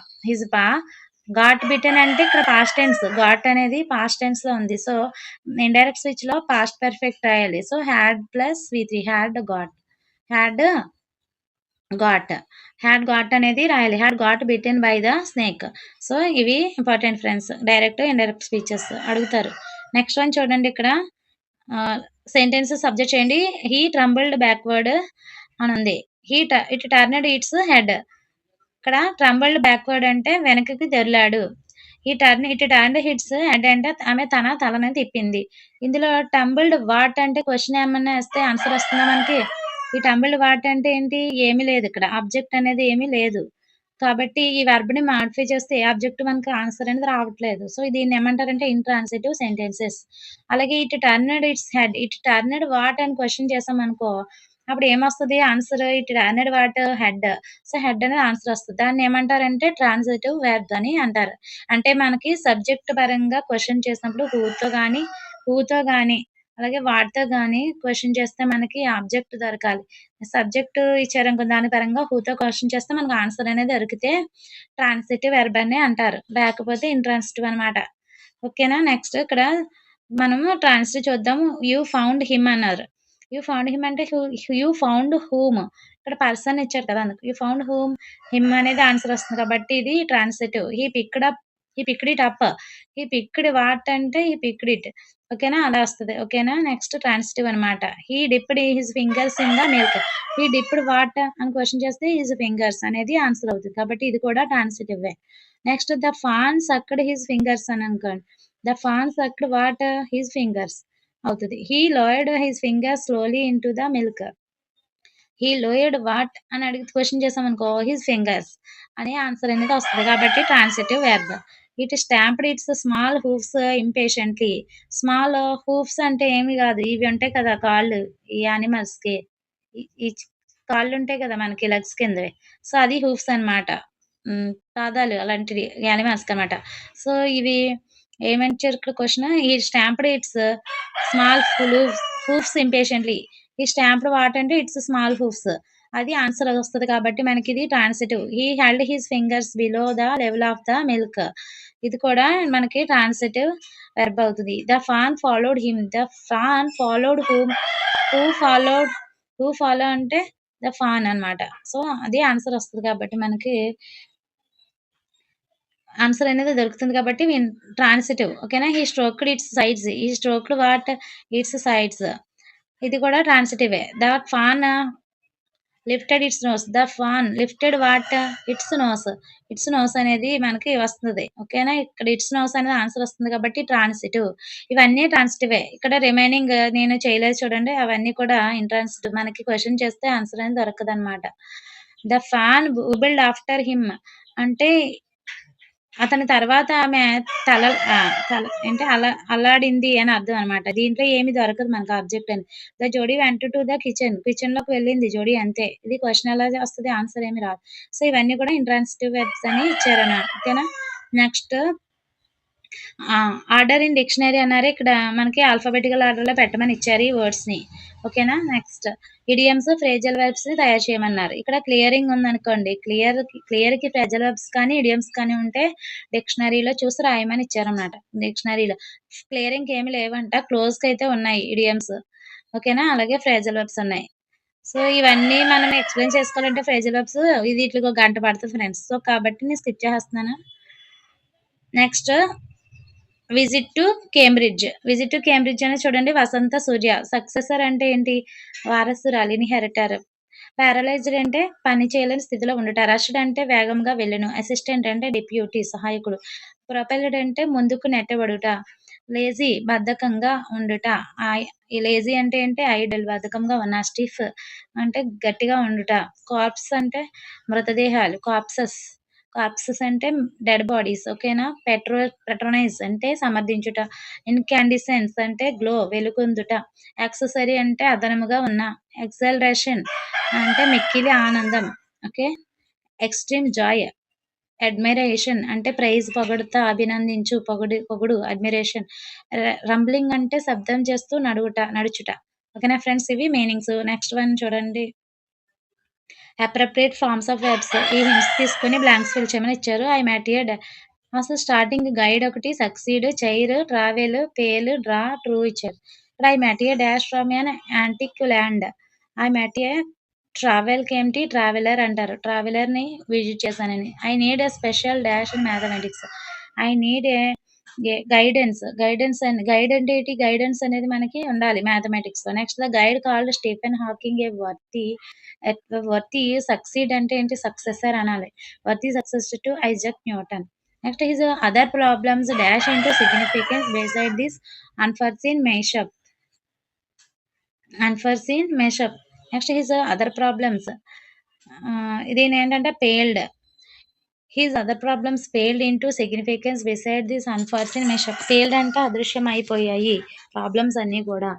got bitten అంటే ఇక్కడ పాస్ట్ టెన్స్. గాట్ అనేది పాస్ట్ టెన్స్ లో ఉంది. సో ఇండైరెక్ట్ స్విచ్ లో పాస్ట్ పర్ఫెక్ట్ రాయాలి. So had plus V3 had got అనేది రాయాలి. Had got bitten by the snake. So ఇవి important friends. Direct indirect speeches అడుగుతారు. నెక్స్ట్ వన్ చూడండి. ఇక్కడ సెంటెన్స్ సబ్జెక్ట్ చేయండి. హీ ట్రంబుల్డ్ బ్యాక్వర్డ్ అని ఉంది. It turned its head. ఇక్కడ ట్రంబుల్డ్ బ్యాక్వర్డ్ అంటే వెనకకి దొర్లాడు. ఇట్ టర్న్డ్ హిట్స్ హెడ్ అంటే ఆమె తన తలని తిప్పింది. ఇందులో టంబుల్డ్ వాట్ అంటే క్వశ్చన్ ఏమన్నా వేస్తే ఆన్సర్ వస్తుందా మనకి? ఈ టంబుల్డ్ వాట్ అంటే ఏంటి? ఏమీ లేదు. ఇక్కడ ఆబ్జెక్ట్ అనేది ఏమీ లేదు. కాబట్టి ఈ వర్బ్ ని మాడిఫై చేస్తే ఏ ఆబ్జెక్ట్ మనకి ఆన్సర్ అనేది రావట్లేదు. సో దీన్ని ఏమంటారంటే ఇంట్రాన్సిటివ్ సెంటెన్సెస్. అలాగే it turned its head. It turned what అని క్వశ్చన్ చేసాం అనుకో, అప్పుడు ఏమొస్తది answer? It turned what head. So head అనేది ఆన్సర్ వస్తుంది. దాన్ని ఏమంటారంటే ట్రాన్సిటివ్ వెర్బ్ అని అంటారు. అంటే మనకి సబ్జెక్ట్ పరంగా క్వశ్చన్ చేసినప్పుడు హూతో గాని అలాగే వాటితో గాని క్వశ్చన్ చేస్తే మనకి ఆబ్జెక్ట్ దొరకాలి. సబ్జెక్ట్ ఇచ్చారనుకో దాని పరంగా హూతో క్వశ్చన్ చేస్తే మనకు ఆన్సర్ అనేది దొరికితే ట్రాన్సిటివ్ వెర్బ్ అని అంటారు. లేకపోతే ఇంట్రాన్సిటివ్ అనమాట. ఓకేనా? నెక్స్ట్ ఇక్కడ మనము ట్రాన్సిటివ్ చూద్దాము. యూ ఫౌండ్ హిమ్ అన్నారు. యూ ఫౌండ్ హిమ్ అంటే యూ ఫౌండ్ హూమ్. ఇక్కడ పర్సన్ ఇచ్చారు కదా, అందుకు యూ ఫౌండ్ హూమ్. హిమ్ అనేది ఆన్సర్ వస్తుంది కాబట్టి ఇది transitive. He picked it up. He picked what అంటే హీ పిక్డ్ ఇట్. ఓకేనా? అలా వస్తుంది. ఓకేనా? నెక్స్ట్ ట్రాన్సిటివ్ అనమాట. He dipped his fingers in the milk. He dipped what అని క్వశ్చన్ చేస్తే హిజ్ ఫింగర్స్ అనేది ఆన్సర్ అవుతుంది. కాబట్టి ఇది కూడా transitive. Next the fawn sucked his fingers అని అనుకోండి. The fawn sucked what his fingers అవుతుంది. He lowered his fingers slowly into the milk. He lowered what అని అడిగి క్వశ్చన్ చేసాం అనుకో హిజ్ ఫింగర్స్ అనే ఆన్సర్ అనేది వస్తుంది. కాబట్టి transitive verb. It stamped its small hoofs impatiently. Small hoofs అంటే ఏమి కాదు, ఇవి ఉంటాయి కదా కాళ్ళు ఈ యానిమల్స్ కి. ఈ కాళ్ళు ఉంటాయి కదా మనకి లెగ్స్ కిందవి. సో అది హూఫ్స్ అనమాట. పాదాలు అలాంటివి యానిమల్స్ అనమాట. సో ఇవి ఏమంటారు ఇక్కడ క్వశ్చన్? ఈ stamped its small hoofs impatiently. ఈ స్టాంప్డ్ వాట్ అంటే ఇట్స్ స్మాల్ హూఫ్స్. అది ఆన్సర్ వస్తుంది. కాబట్టి మనకి ఇది transitive. He held his fingers below the level of the milk. ఇది కూడా మనకి ట్రాన్సిటివ్ వెర్బ్ అవుతుంది. The fawn followed him. The fawn followed who follow అంటే ద ఫాన్ అన్నమాట. సో అది ఆన్సర్ వస్తుంది. కాబట్టి మనకి ఆన్సర్ అనేది దొరుకుతుంది. కాబట్టి ట్రాన్సిటివ్. ఓకేనా? He stroked its sides. He స్ట్రోక్డ్ what its sides. ఇది కూడా ట్రాన్సిటివే. The fawn lifted its nose. The fawn lifted what its nose. Its nose అనేది మనకి వస్తుంది. ఓకేనా? ఇక్కడ ఇట్స్ నోస్ అనేది ఆన్సర్ వస్తుంది. కాబట్టి ట్రాన్సిటివ్. ఇవన్నీ ట్రాన్సిటివే. ఇక్కడ రిమైనింగ్ నేను చేయలేదు చూడండి, అవన్నీ కూడా ఇంట్రాన్సిటివ్. మనకి క్వశ్చన్ చేస్తే ఆన్సర్ అనేది దొరకదు అనమాట. ద ఫాన్ బుబిల్డ్ ఆఫ్టర్ హిమ్ అంటే అతని తర్వాత ఆమె తల ఏంటి అల్లాడింది అని అర్థం అనమాట. దీంట్లో ఏమి దొరకదు మనకు ఆబ్జెక్ట్ అని. ద జోడీ వెంట టు ద కిచెన్ లోకి వెళ్ళింది జోడీ అంతే. ఇది క్వశ్చన్ ఎలా వస్తుంది? ఆన్సర్ ఏమి రాదు. సో ఇవన్నీ కూడా ఇంట్రాన్సిటివ్ వెర్బ్స్ అని ఇచ్చారన్నమాట. ఓకేనా? నెక్స్ట్ ఆర్డర్ ఇన్ డిక్షనరీ అన్నారు. ఇక్కడ మనకి ఆల్ఫాబెటికల్ ఆర్డర్‌లో పెట్టమని ఇచ్చారు ఈ వర్డ్స్‌ని. ఓకేనా? నెక్స్ట్ ఇడియమ్స్, ఫ్రేజల్ వెర్బ్స్‌ని తయారు చేయమన్నారు. ఇక్కడ క్లియరింగ్ ఉందనుకోండి. క్లియర్‌కి ఫ్రేజల్ వెర్బ్స్ కానీ, ఇడియమ్స్ కానీ ఉంటే డిక్షనరీలో చూసి రాయమని ఇచ్చారన్నమాట. డిక్షనరీలో. క్లియరింగ్‌కి ఏమి లేవంట. క్లోజ్‌కి అయితే ఉన్నాయి ఇడియమ్స్. ఓకేనా? అలాగే ఫ్రేజల్ వెర్బ్స్ ఉన్నాయి. సో, ఇవన్నీ మనం ఎక్స్‌ప్లెయిన్ చేసుకోవాలంటే ఫ్రేజల్ వెర్బ్స్ ఇది ఈట్లికి ఒక గంట పడతది ఫ్రెండ్స్. సో, కాబట్టి నేను స్కిప్ చేసేస్తున్నాను. Next visit to Cambridge. Visit to Cambridge అనేది చూడండి వసంత సూర్య. సక్సెసర్ అంటే ఏంటి? వారసురాలు, ఇన్‌హెరిటర్. పారలైజ్డ్ అంటే పని చేయలేని స్థితిలో ఉండుట. రష్డ్ అంటే వేగంగా వెళ్ళును. అసిస్టెంట్ అంటే డిప్యూటీ సహాయకుడు. ప్రొపెల్డ్ అంటే ముందుకు నెట్టబడుట. లేజీ బద్ధకంగా ఉండుట. ఐ లేజీ అంటే ఏంటి? ఐడిల్ బద్ధకంగా ఉన్న. స్టిఫ్ అంటే గట్టిగా ఉండుట. కార్ప్స్ అంటే మృతదేహాలు. కార్ప్సెస్ అంటే డెడ్ బాడీస్. ఓకేనా? పెట్రోనైజ్ అంటే సమర్థించుట. ఇన్‌కాండిసెన్స్ అంటే గ్లో వెలుగొందుట. యాక్సెసరీ అంటే అదనముగా ఉన్న. ఎక్సల్రేషన్ అంటే మిక్కిలి ఆనందం. ఓకే. Extreme joy. అడ్మైరేషన్ అంటే ప్రైజ్ పొగడుతా, అభినందించు, పొగుడు అడ్మిరేషన్. రంబ్లింగ్ అంటే శబ్దం చేస్తూ నడుచుట. ఓకేనా ఫ్రెండ్స్, ఇవి మీనింగ్స్. నెక్స్ట్ వన్ చూడండి. Appropriate forms of verbs. ఈ హింట్స్ తీసుకొని బ్లాంక్స్ ఫిల్ చేయమని ఇచ్చారు. ఐ మ్యాట్ ఎ అసలు స్టార్టింగ్ గైడ్ ఒకటి, succeed, chair, travel, pale, draw, true ఇచ్చారు. ఇక్కడ I met a dash from an antique land. I met a ట్రావెల్‌కి ఏంటి ట్రావెలర్ అంటారు. ట్రావెలర్‌ని విజిట్ చేశానని. I need a special dash in mathematics. I need guide అంటే ఏంటి? గైడెన్స్ అనేది మనకి ఉండాలి మ్యాథమెటిక్స్‌లో. Next the guide called Stephen Hawking worthy succeed అంటే ఏంటి? సక్సెసర్ అనాలి. Worthy successor to Isaac Newton. Next his other problems dash into significance beside this unforeseen mishap. Next his other problems ఇదేంటంటే paled. His other problems paled into significance beside this unforeseen mishap. Paled అంటే అదృశ్యం అయిపోయాయి problems అన్నీ కూడా.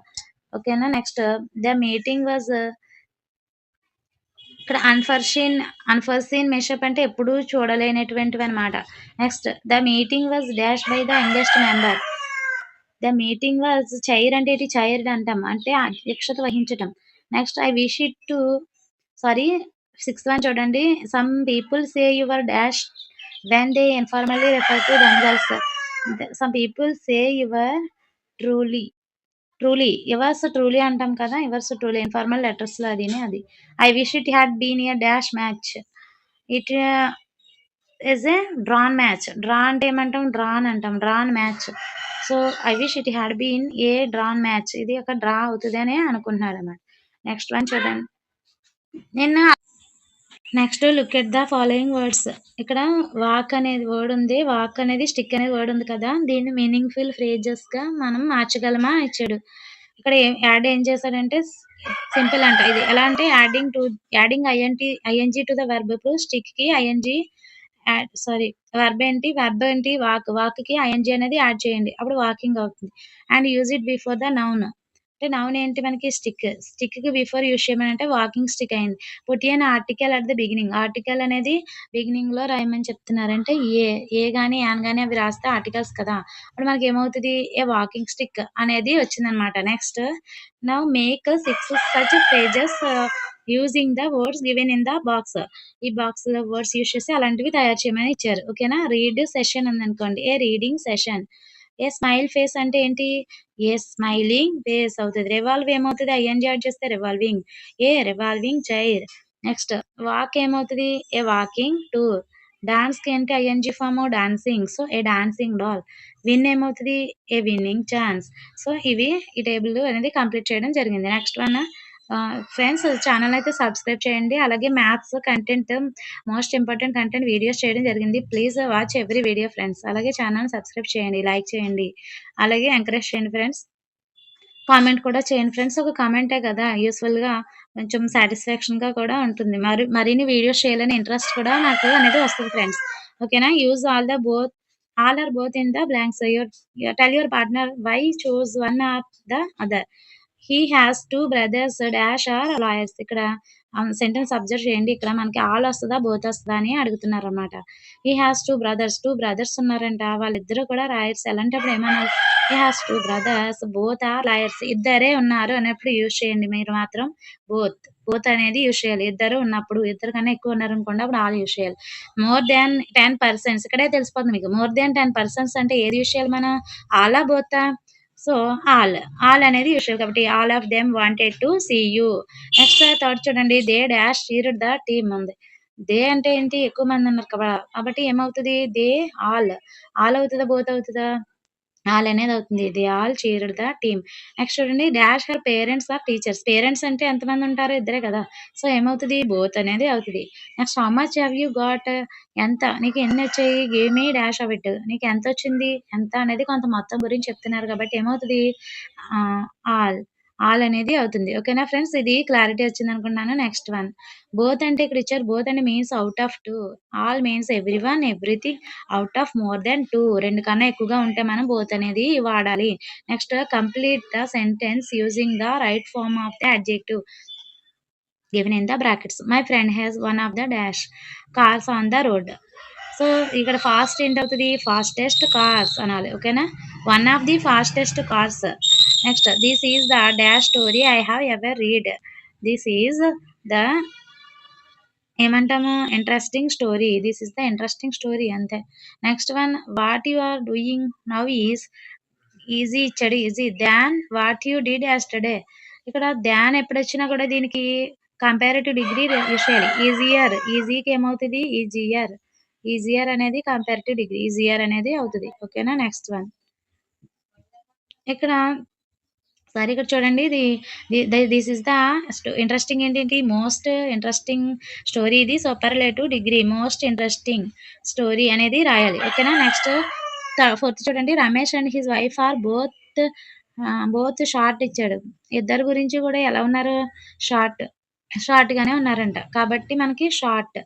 ఓకేనా? Next the meeting was ఇక్కడ unforeseen మిషప్ అంటే ఎప్పుడూ చూడలేనటువంటివన్నమాట. Next the meeting was dash by the youngest member. The meeting was chair అంటే ఏంటి? చైర్డ్ అంటాం. అంటే అధ్యక్షత వహించటం. Next I wish it to sorry sixth one చూడండి. Some people say your dash when they informally refer to themselves. Some people say your truly yours truly అంటాం కదా! Yours truly informal లెటర్స్‌లో అది. I wish it had been a dash match. It is a drawn match. Draw అంటే ఏమంటాం? Drawn అంటాం. Drawn match. So, I wish it had been a drawn match. ఇది ఒక draw అవుతదని అనుకుంటున్నారన్నమాట. నెక్స్ట్ వన్ చూడండి. నిన్న next look at the following words. ఇక్కడ వాక్ అనేది వర్డ్ ఉంది. వాక్ అనేది స్టిక్ అనేది వర్డ్ ఉంది కదా! దీన్ని మీనింగ్‌ఫుల్ ఫ్రేజెస్‌గా మనం మార్చగలమా ఇచ్చాడు. ఇక్కడ ఏం చేశాడంటే సింపుల్ అంట ఇది. ఎలా అంటే adding ING to the verb. ఇప్పుడు స్టిక్‌కి ఐఎన్‌జీ వెర్బ్ ఏంటి? వాక్‌కి ఐఎన్‌జీ అనేది యాడ్ చేయండి. అప్పుడు వాకింగ్ అవుతుంది. And use it before the noun. అంటే నౌన్ ఏంటి మనకి స్టిక్. స్టిక్‌కి బిఫోర్ యూజ్ చేయమనంటే వాకింగ్ స్టిక్ అయింది. Put an article at the beginning. Article అనేది బిగినింగ్‌లో రాయమని చెప్తున్నారు. అంటే ఏ గాని, యాన్ గాని అవి రాస్తే ఆర్టికల్స్ కదా! అప్పుడు మనకేమవుతది? ఏ వాకింగ్ స్టిక్ అనేది వచ్చిందనమాట. Next now make 6 such phrases using the words given in the box. ఈ బాక్స్‌లో వర్డ్స్ యూజ్ చేసి అలాంటివి తయారు చేయమని ఇచ్చారు. ఓకేనా? రీడ్ సెషన్ ఉందనుకోండి. A reading session. A smile face అంటే ఏంటి? ఏ స్మైలింగ్ ఫేస్ అవుతది. రివాల్వ్ ఏమవుతది? ఐఎన్‌జీ యాడ్ చేస్తే revolving. A revolving chair. Next walk ఏమవుతది? A walking tour. డాన్స్‌కి ఏంటి ING form? Dancing. So, a dancing doll. Win ఏమవుతది? A winning chance. సో, ఇవి ఈ టేబుల్ అనేది కంప్లీట్ చేయడం జరిగింది. నెక్స్ట్ వన్ ఫ్రెండ్స్ ఛానెల్ అయితే సబ్స్క్రైబ్ చేయండి. అలాగే maths content most important content videos చేయడం జరిగింది. Please watch every video friends. అలాగే ఛానెల్‌ని సబ్స్క్రైబ్ చేయండి, లైక్ చేయండి, అలాగే ఎంకరేజ్ చేయండి ఫ్రెండ్స్. కామెంట్ కూడా చేయండి ఫ్రెండ్స్. ఒక కామెంటే కదా యూజ్‌ఫుల్‌గా కొంచెం సాటిస్ఫాక్షన్‌గా కూడా ఉంటుంది. మరిన్ని వీడియోస్ చేయాలని ఇంట్రెస్ట్ కూడా నాకు అనేది వస్తది ఫ్రెండ్స్. ఓకేనా? Use all or both in the blanks. Tell your partner why choose one or the other. He has 2 brothers dash are lawyers. ఇక్కడ సెంటెన్స్ అబ్జర్వ్ చేయండి. ఇక్కడ మనకి ఆల్ వస్తదా? బోత్ వస్తదా? అని అడుగుతున్నారనమాట. He has 2 brothers. 2 బ్రదర్స్ ఉన్నారంట. వాళ్ళిద్దరూ కూడా రాయర్స్. అలాంటప్పుడు ఏమనాలి? He has 2 brothers. Both are lawyers. ఇద్దరే ఉన్నారు అన్నప్పుడు యూజ్ చేయండి మీరు మాత్రం బోత్. బోత్ అనేది యూజ్ చేయాలి. ఇద్దరు ఉన్నప్పుడు, ఇద్దరు కన్నా ఎక్కువ ఉన్నారనుకోండి అప్పుడు ఆల్ యూజ్ చేయాలి. మోర్ దాన్ 10 పర్సన్స్ ఇక్కడే తెలిసిపోతుంది మీకు. మోర్ దాన్ 10 పర్సన్స్ అంటే ఏది యూజ్ చేయాలి మనం? ఆలా? బోతా? So, all. ఆల్ అనేది యూజ్ చేయాలి. కాబట్టి all of them wanted to see you. Next third చూడండి. They dash cheered the team ఉంది. దే అంటే ఏంటి? ఎక్కువ మంది ఉన్నారు కాబట్టి ఏమవుతది? They all. ఆల్ అవుతదా? బోత్ అవుతదా? ఆల్ అనేది అవుతుంది. They all cheered the team. Next చూడండి. Dash her parents are teachers. Parents అంటే ఎంతమంది ఉంటారు? ఇద్దరే కదా! సో, ఏమవుతది? బోత్ అనేది అవుతది. Next how much have you got? ఎంత? నీకు ఎన్నొచ్చాయి? Give me dash of it. నీకు ఎంతొచ్చింది? ఎంత అనేది కొంత మొత్తం గురించి చెప్తున్నారు కాబట్టి ఏమవుతది? ఆల్. ఆల్ అనేది అవుతుంది. ఓకేనా ఫ్రెండ్స్? ఇది క్లారిటీ వచ్చిందనుకుంటున్నాను. Next one. బోత్ అంటే ఇక్కడ ఇచ్చారు. బోత్ అంటే means out of 2. All means everyone, everything. Out of more than 2 2 కన్నా ఎక్కువగా ఉంటే మనం బోత్ అనేది వాడాలి. Next complete the sentence using the right form of the adjective given in the brackets. My friend has one of the dash cars on the road. So ఇక్కడ fast ఏంటవుతుంది? Fastest cars అనాలి. ఓకేనా? One of the fastest cars. Next this is the dash story I have ever read. This is the ఏమంటాము? Interesting story. This is the interesting story అంతే. Next one. What you are doing now is easy ఇచ్చాడు. Easy than what you did yesterday. ఇక్కడ than ఎప్పుడొచ్చినా కూడా దీనికి comparative degree use చేయాలి. Easier. ఈజీకి ఏమవుతుంది? ఈజియర్. ఈజియర్ అనేది కంపారిటివ్ డిగ్రీ. ఈజియర్ అనేది అవుతుంది. ఓకేనా? Next one. ఇక్కడ సరే ఇక్కడ చూడండి. దిస్ ఇస్ ద ఇంట్రెస్టింగ్ ఏంటి? Most interesting story. ఇది superlative degree. Most interesting story అనేది రాయాలి. ఓకేనా? నెక్స్ట్ ఫోర్త్ చూడండి. Ramesh and his wife are both short ఇచ్చాడు. ఇద్దరు గురించి కూడా ఎలా ఉన్నారు? షార్ట్. షార్ట్ గానే ఉన్నారంట. కాబట్టి మనకి షార్ట్.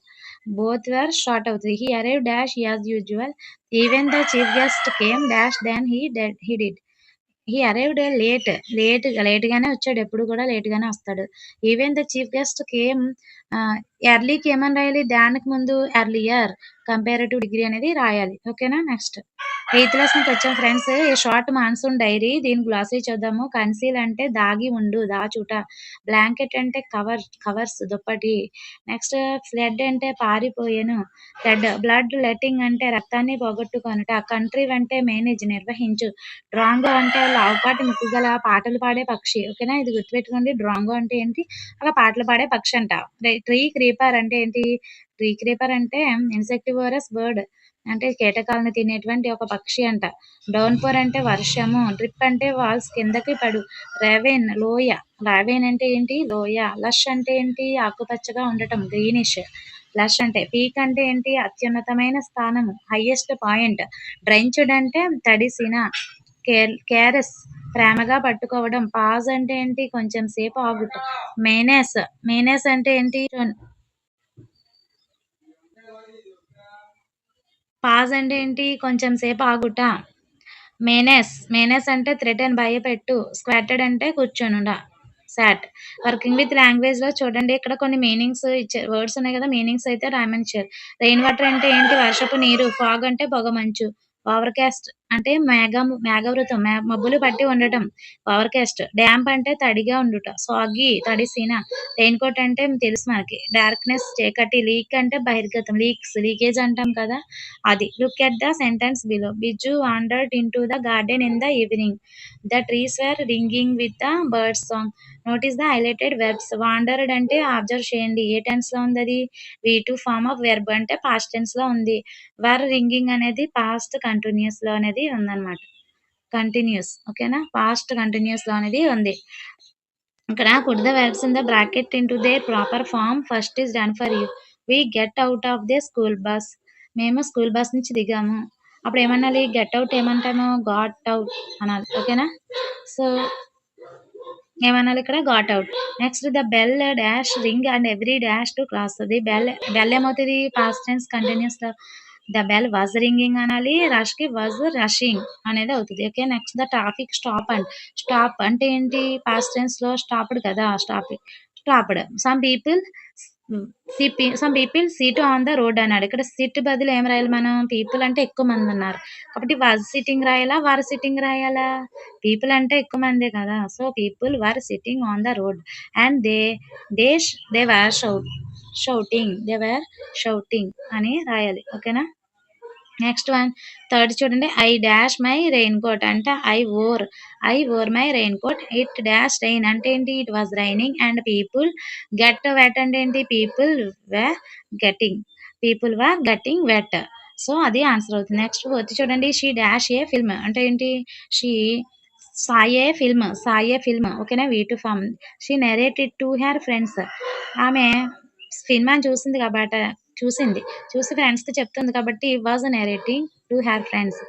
బోత్ వర్ షార్ట్ అవుతుంది. He arrive dash as usual. Even the chief guest came dash than he did. He arrived late గానే వచ్చాడు. ఎప్పుడు కూడా లేట్ గానే వస్తాడు. Even the chief guest came ఎర్లీకి ఏమని రాయాలి? దానికి ముందు ఎర్లియర్ కంపారిటివ్ డిగ్రీ అనేది రాయాలి. ఓకేనా? నెక్స్ట్ ఎయిత్ లెసన్కి వచ్చాం ఫ్రెండ్స్. ఏ షార్ట్ మాన్సూన్ డైరీ. దీని గ్లాసరీ చూద్దాము. కన్సీల్ అంటే దాగి ఉండు, దాచుట. బ్లాంకెట్ అంటే కవర్స్, దుప్పటి. నెక్స్ట్ ఫ్లడ్ అంటే పారిపోయేను. బ్లడ్ లెట్టింగ్ అంటే రక్తాన్ని పోగొట్టుకొనుట. కంట్రీ అంటే మేనేజ్, నిర్వహించు. డ్రాంగో అంటే లావుపాటి ముక్కు గల పాటలు పాడే పక్షి. ఓకేనా? ఇది గుర్తుపెట్టుకోండి. డ్రాంగో అంటే ఏంటి? అలా పాటలు పాడే పక్షి అంట. ట్రీ క్రీపర్ అంటే ఏంటి? ట్రీ క్రీపర్ అంటే ఇన్సెక్టివోరస్ బర్డ్ అంటే కీటకాలను తినేటువంటి ఒక పక్షి అంట. డౌన్ పోర్ అంటే వర్షము. డ్రిప్ అంటే వాల్స్ కిందకి పడు. రేవెన్ లోయ. రావెన్ అంటే ఏంటి? లోయ. లష్ అంటే ఏంటి? ఆకుపచ్చగా ఉండటం, గ్రీనిష్. లష్ అంటే పీక్ అంటే ఏంటి? అత్యున్నతమైన స్థానము, హైయెస్ట్ పాయింట్. డ్రెంచ్డ్ అంటే తడిసిన. కేరస్ ప్రేమగా పట్టుకోవడం. పాజ్ అంటే ఏంటి? కొంచెం సేపు ఆగుట. మేనేస్ అంటే ఏంటి? పాజ్ అంటే ఏంటి? కొంచెం సేపు ఆగుట. మేనేస్ అంటే థ్రెటన్, భయపెట్టు. స్క్వాటెడ్ అంటే కూర్చొనుట. సాట్. వర్కింగ్ విత్ లాంగ్వేజ్ లో చూడండి. ఇక్కడ కొన్ని మీనింగ్స్ ఇచ్చారు. వర్డ్స్ ఉన్నాయి కదా! మీనింగ్స్ అయితే రాయమని ఇచ్చారు. రెయిన్ వాటర్ అంటే ఏంటి? వర్షపు నీరు. ఫాగ్ అంటే పొగమంచు. ఓవర్‌కాస్ట్ అంటే మేఘావృతం, మబ్బులు పట్టి ఉండటం. ఓవర్‌కాస్ట్. డాంప్ అంటే తడిగా ఉండుట. సాగీ తడిసిన. రెయిన్ కోట్ అంటే తెలుసు మనకి. డార్క్‌నెస్ చీకటి. లీక్ అంటే బహిర్గతం. లీకేజ్ అంటాం కదా! అది. Look at the sentence below. Biju wandered into the garden in the evening. The trees were ringing with the birds song. Notice the highlighted verbs. Wandered అంటే అబ్జర్వ్ చేయండి. ఏ టెన్స్ లో ఉంది అది? V2 ఫార్మ్ ఆఫ్ వెర్బ్ అంటే past tense లో ఉంది. వర్ ringing అనేది past continuous లో అనేది ఉందన్నమాట. కంటిన్యూస్. ఓకేనా? పాస్ట్ కంటిన్యూస్ లో అనేది ఉంది. ఇక్కడ put the verbs in the bracket into their proper form. First is done for you. We get out of the school bus. మేము స్కూల్ బస్ నుంచి దిగాము. అప్పుడు ఏమనాలి? గెట్ అవుట్ ఏమంటాము? గాట్ అవుట్ అనాలి. ఓకేనా? సో ఏమనాలి ఇక్కడ? Got out. Next the bell dash ring and every dash to class. The bell ఏమవుతుంది? పాస్ట్ టెన్స్ కంటిన్యూస్ లో. ద బెల్ వాజ్ రింగింగ్ అనాలి. రష్ కి వాజ్ రషింగ్ అనేది అవుతుంది. Okay. Next the traffic stop అంటే ఏంటి? పాస్ట్ టెన్స్ లో stopped కదా! Topped. Some people SIT on the road అన్నాడు. ఇక్కడ సిట్ బదులు ఏం రాయాలి మనం? పీపుల్ అంటే ఎక్కువ మంది ఉన్నారు. కాబట్టి వాజ్ సిట్టింగ్ రాయాలా? వర్ సిట్టింగ్ రాయాలా? పీపుల్ అంటే ఎక్కువ మందే కదా! So, people were sitting on the road and they were shouting. They were shouting అని రాయాలి. ఓకేనా? నెక్స్ట్ వన్ థర్డ్ చూడండి. I dash my raincoat అంటే I wore my raincoat it dash rain అంటే ఏంటి? It was raining and get wet అంటే ఏంటి? Getting were getting wet. So అది ఆన్సర్ అవుతుంది. నెక్స్ట్ వచ్చి చూడండి. షీ డాష్ ఏ ఫిల్మ్ అంటే ఏంటి? షీ సాయే ఫిల్మ్ ఓకేనా? V2 form. She narrated to her friends. ఆమె సినిమాని చూసి ఫ్రెండ్స్‌కి చెప్తుంది కాబట్టి was narrating to her friends.